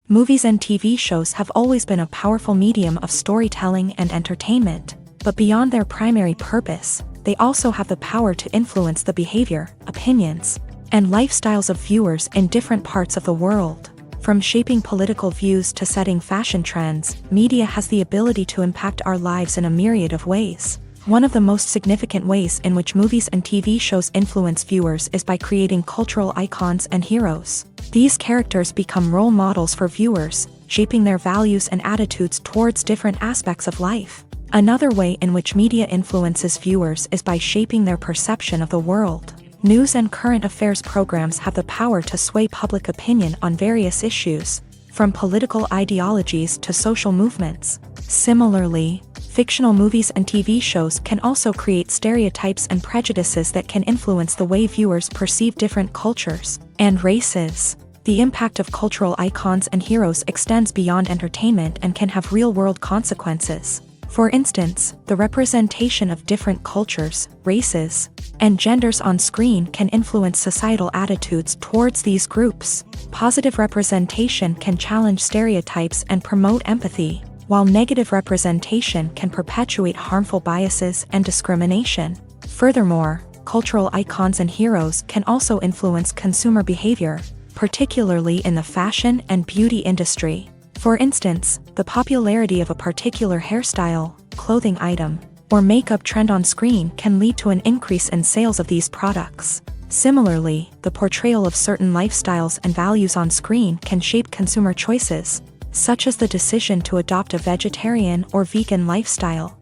Movies and TV shows have always been a powerful medium of storytelling and entertainment, but beyond their primary purpose, they also have the power to influence the behavior, opinions, and lifestyles of viewers in different parts of the world. From shaping political views to setting fashion trends, media has the ability to impact our lives in a myriad of ways. One of the most significant ways in which movies and TV shows influence viewers is by creating cultural icons and heroes. These characters become role models for viewers, shaping their values and attitudes towards different aspects of life. Another way in which media influences viewers is by shaping their perception of the world. News and current affairs programs have the power to sway public opinion on various issues, from political ideologies to social movements. Similarly, fictional movies and TV shows can also create stereotypes and prejudices that can influence the way viewers perceive different cultures and races. The impact of cultural icons and heroes extends beyond entertainment and can have real-world consequences. For instance, the representation of different cultures, races, and genders on screen can influence societal attitudes towards these groups. Positive representation can challenge stereotypes and promote empathy, while negative representation can perpetuate harmful biases and discrimination. Furthermore, cultural icons and heroes can also influence consumer behavior, particularly in the fashion and beauty industry. For instance, the popularity of a particular hairstyle, clothing item, or makeup trend on screen can lead to an increase in sales of these products. Similarly, the portrayal of certain lifestyles and values on screen can shape consumer choices, such as the decision to adopt a vegetarian or vegan lifestyle.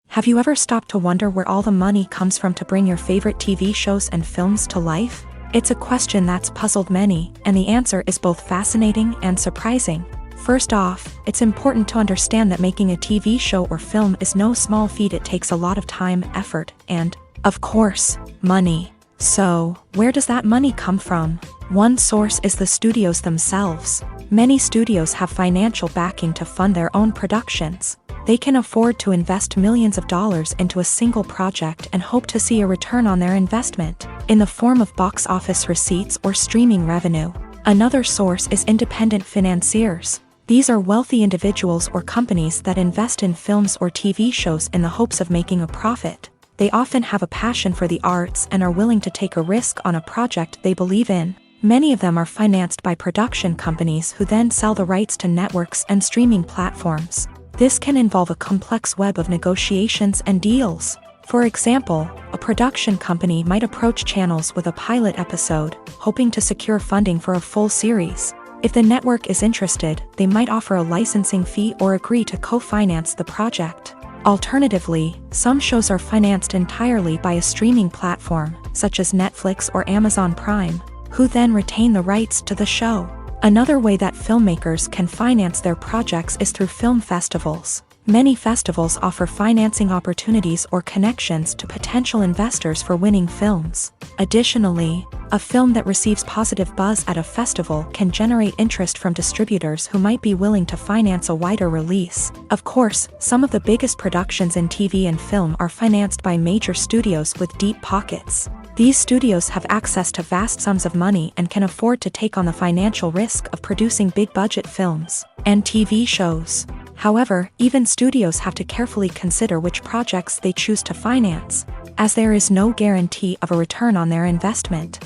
Have you ever stopped to wonder where all the money comes from to bring your favorite TV shows and films to life? It's a question that's puzzled many, and the answer is both fascinating and surprising. First off, it's important to understand that making a TV show or film is no small feat. It takes a lot of time, effort, and, of course, money. So, where does that money come from? One source is the studios themselves. Many studios have financial backing to fund their own productions. They can afford to invest millions of dollars into a single project and hope to see a return on their investment, in the form of box office receipts or streaming revenue. Another source is independent financiers. These are wealthy individuals or companies that invest in films or TV shows in the hopes of making a profit. They often have a passion for the arts and are willing to take a risk on a project they believe in. Many of them are financed by production companies who then sell the rights to networks and streaming platforms. This can involve a complex web of negotiations and deals. For example, a production company might approach channels with a pilot episode, hoping to secure funding for a full series. If the network is interested, they might offer a licensing fee or agree to co-finance the project. Alternatively, some shows are financed entirely by a streaming platform, such as Netflix or Amazon Prime, who then retain the rights to the show. Another way that filmmakers can finance their projects is through film festivals. Many festivals offer financing opportunities or connections to potential investors for winning films. Additionally, a film that receives positive buzz at a festival can generate interest from distributors who might be willing to finance a wider release. Of course, some of the biggest productions in TV and film are financed by major studios with deep pockets. These studios have access to vast sums of money and can afford to take on the financial risk of producing big-budget films and TV shows. However, even studios have to carefully consider which projects they choose to finance, as there is no guarantee of a return on their investment.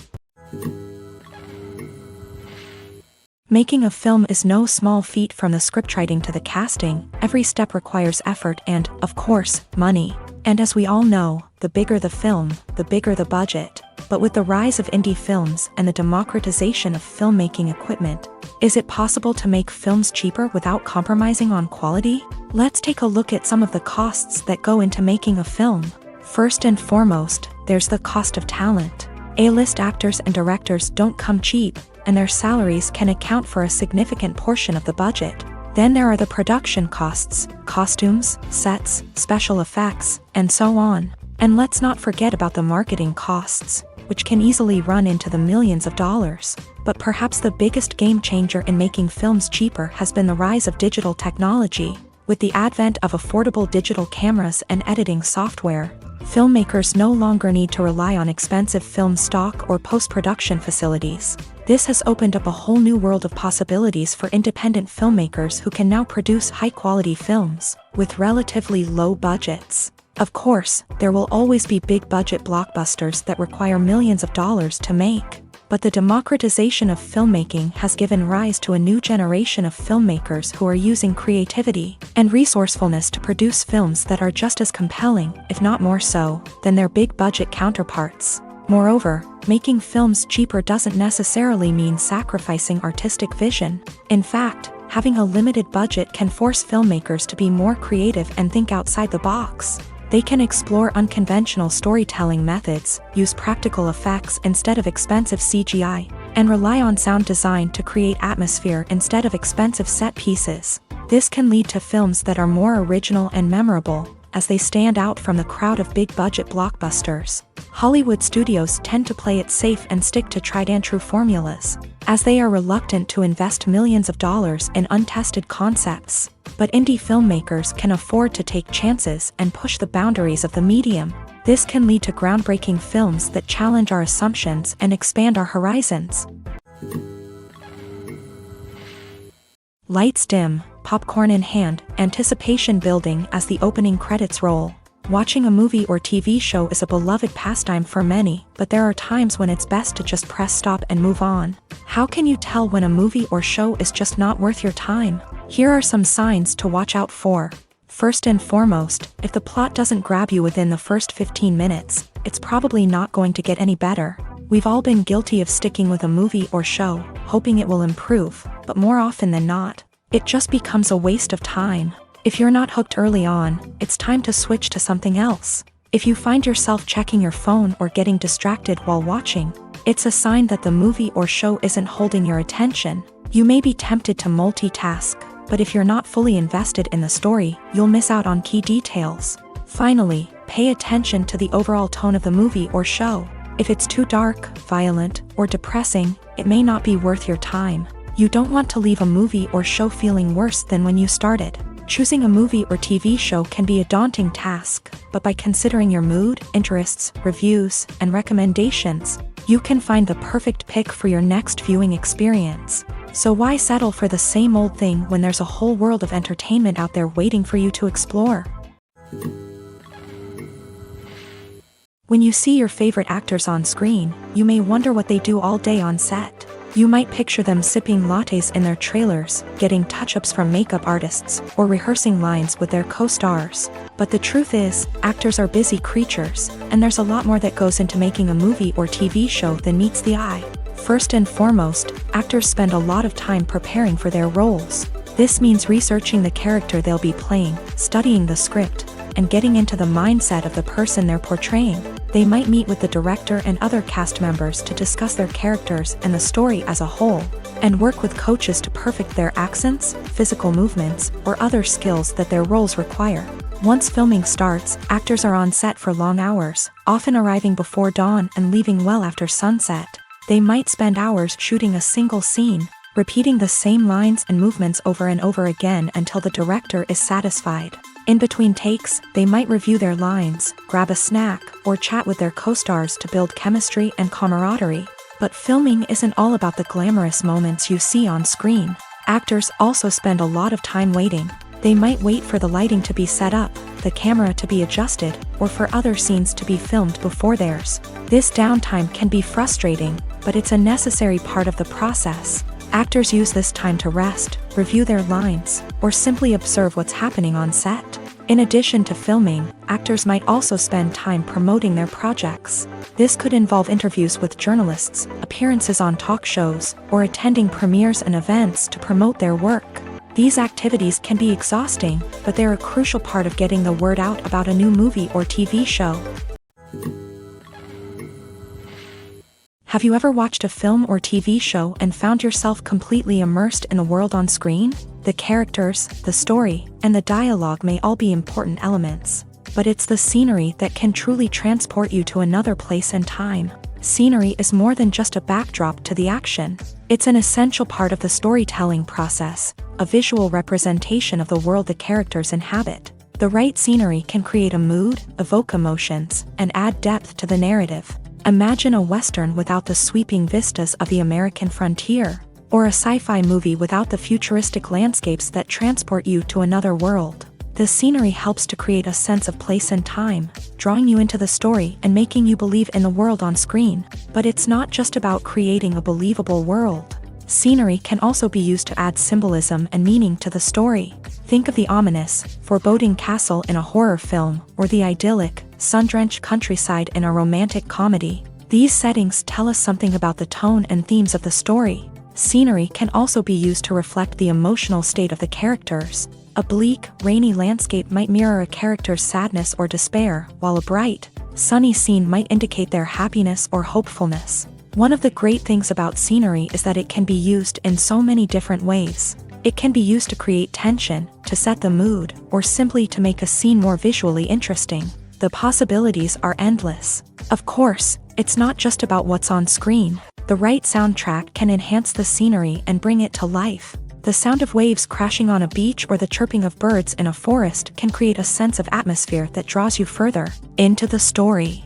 Making a film is no small feat. From the scriptwriting to the casting, every step requires effort and, of course, money. And as we all know, the bigger the film, the bigger the budget. But with the rise of indie films and the democratization of filmmaking equipment, is it possible to make films cheaper without compromising on quality? Let's take a look at some of the costs that go into making a film. First and foremost, there's the cost of talent. A-list actors and directors don't come cheap, and their salaries can account for a significant portion of the budget. Then there are the production costs, costumes, sets, special effects, and so on. And let's not forget about the marketing costs, which can easily run into the millions of dollars. But perhaps the biggest game changer in making films cheaper has been the rise of digital technology. With the advent of affordable digital cameras and editing software, filmmakers no longer need to rely on expensive film stock or post-production facilities. This has opened up a whole new world of possibilities for independent filmmakers who can now produce high-quality films with relatively low budgets. Of course, there will always be big-budget blockbusters that require millions of dollars to make. But the democratization of filmmaking has given rise to a new generation of filmmakers who are using creativity and resourcefulness to produce films that are just as compelling, if not more so, than their big-budget counterparts. Moreover, making films cheaper doesn't necessarily mean sacrificing artistic vision. In fact, having a limited budget can force filmmakers to be more creative and think outside the box. They can explore unconventional storytelling methods, use practical effects instead of expensive CGI, and rely on sound design to create atmosphere instead of expensive set pieces. This can lead to films that are more original and memorable, as they stand out from the crowd of big-budget blockbusters. Hollywood studios tend to play it safe and stick to tried-and-true formulas, as they are reluctant to invest millions of dollars in untested concepts. But indie filmmakers can afford to take chances and push the boundaries of the medium. This can lead to groundbreaking films that challenge our assumptions and expand our horizons. Lights dim, popcorn in hand, anticipation building as the opening credits roll. Watching a movie or TV show is a beloved pastime for many, but there are times when it's best to just press stop and move on. How can you tell when a movie or show is just not worth your time? Here are some signs to watch out for. First and foremost, if the plot doesn't grab you within the first 15 minutes, it's probably not going to get any better. We've all been guilty of sticking with a movie or show, hoping it will improve, but more often than not, it just becomes a waste of time. If you're not hooked early on, it's time to switch to something else. If you find yourself checking your phone or getting distracted while watching, it's a sign that the movie or show isn't holding your attention. You may be tempted to multitask, but if you're not fully invested in the story, you'll miss out on key details. Finally, pay attention to the overall tone of the movie or show. If it's too dark, violent, or depressing, it may not be worth your time. You don't want to leave a movie or show feeling worse than when you started. Choosing a movie or TV show can be a daunting task, but by considering your mood, interests, reviews, and recommendations, you can find the perfect pick for your next viewing experience. So why settle for the same old thing when there's a whole world of entertainment out there waiting for you to explore? When you see your favorite actors on screen, you may wonder what they do all day on set. You might picture them sipping lattes in their trailers, getting touch-ups from makeup artists, or rehearsing lines with their co-stars. But the truth is, actors are busy creatures, and there's a lot more that goes into making a movie or TV show than meets the eye. First and foremost, actors spend a lot of time preparing for their roles. This means researching the character they'll be playing, studying the script, and getting into the mindset of the person they're portraying. They might meet with the director and other cast members to discuss their characters and the story as a whole, and work with coaches to perfect their accents, physical movements, or other skills that their roles require. Once filming starts, actors are on set for long hours, often arriving before dawn and leaving well after sunset. They might spend hours shooting a single scene, repeating the same lines and movements over and over again until the director is satisfied. In between takes, they might review their lines, grab a snack, or chat with their co-stars to build chemistry and camaraderie. But filming isn't all about the glamorous moments you see on screen. Actors also spend a lot of time waiting. They might wait for the lighting to be set up, the camera to be adjusted, or for other scenes to be filmed before theirs. This downtime can be frustrating, but it's a necessary part of the process. Actors use this time to rest, review their lines, or simply observe what's happening on set. In addition to filming, actors might also spend time promoting their projects. This could involve interviews with journalists, appearances on talk shows, or attending premieres and events to promote their work. These activities can be exhausting, but they're a crucial part of getting the word out about a new movie or TV show. Have you ever watched a film or TV show and found yourself completely immersed in the world on screen? The characters, the story, and the dialogue may all be important elements, but it's the scenery that can truly transport you to another place and time. Scenery is more than just a backdrop to the action. It's an essential part of the storytelling process, a visual representation of the world the characters inhabit. The right scenery can create a mood, evoke emotions, and add depth to the narrative. Imagine a Western without the sweeping vistas of the American frontier, or a sci-fi movie without the futuristic landscapes that transport you to another world. The scenery helps to create a sense of place and time, drawing you into the story and making you believe in the world on screen. But it's not just about creating a believable world. Scenery can also be used to add symbolism and meaning to the story. Think of the ominous, foreboding castle in a horror film, or the idyllic, sun-drenched countryside in a romantic comedy. These settings tell us something about the tone and themes of the story. Scenery can also be used to reflect the emotional state of the characters. A bleak, rainy landscape might mirror a character's sadness or despair, while a bright, sunny scene might indicate their happiness or hopefulness. One of the great things about scenery is that it can be used in so many different ways. It can be used to create tension, to set the mood, or simply to make a scene more visually interesting. The possibilities are endless. Of course, it's not just about what's on screen. The right soundtrack can enhance the scenery and bring it to life. The sound of waves crashing on a beach or the chirping of birds in a forest can create a sense of atmosphere that draws you further into the story.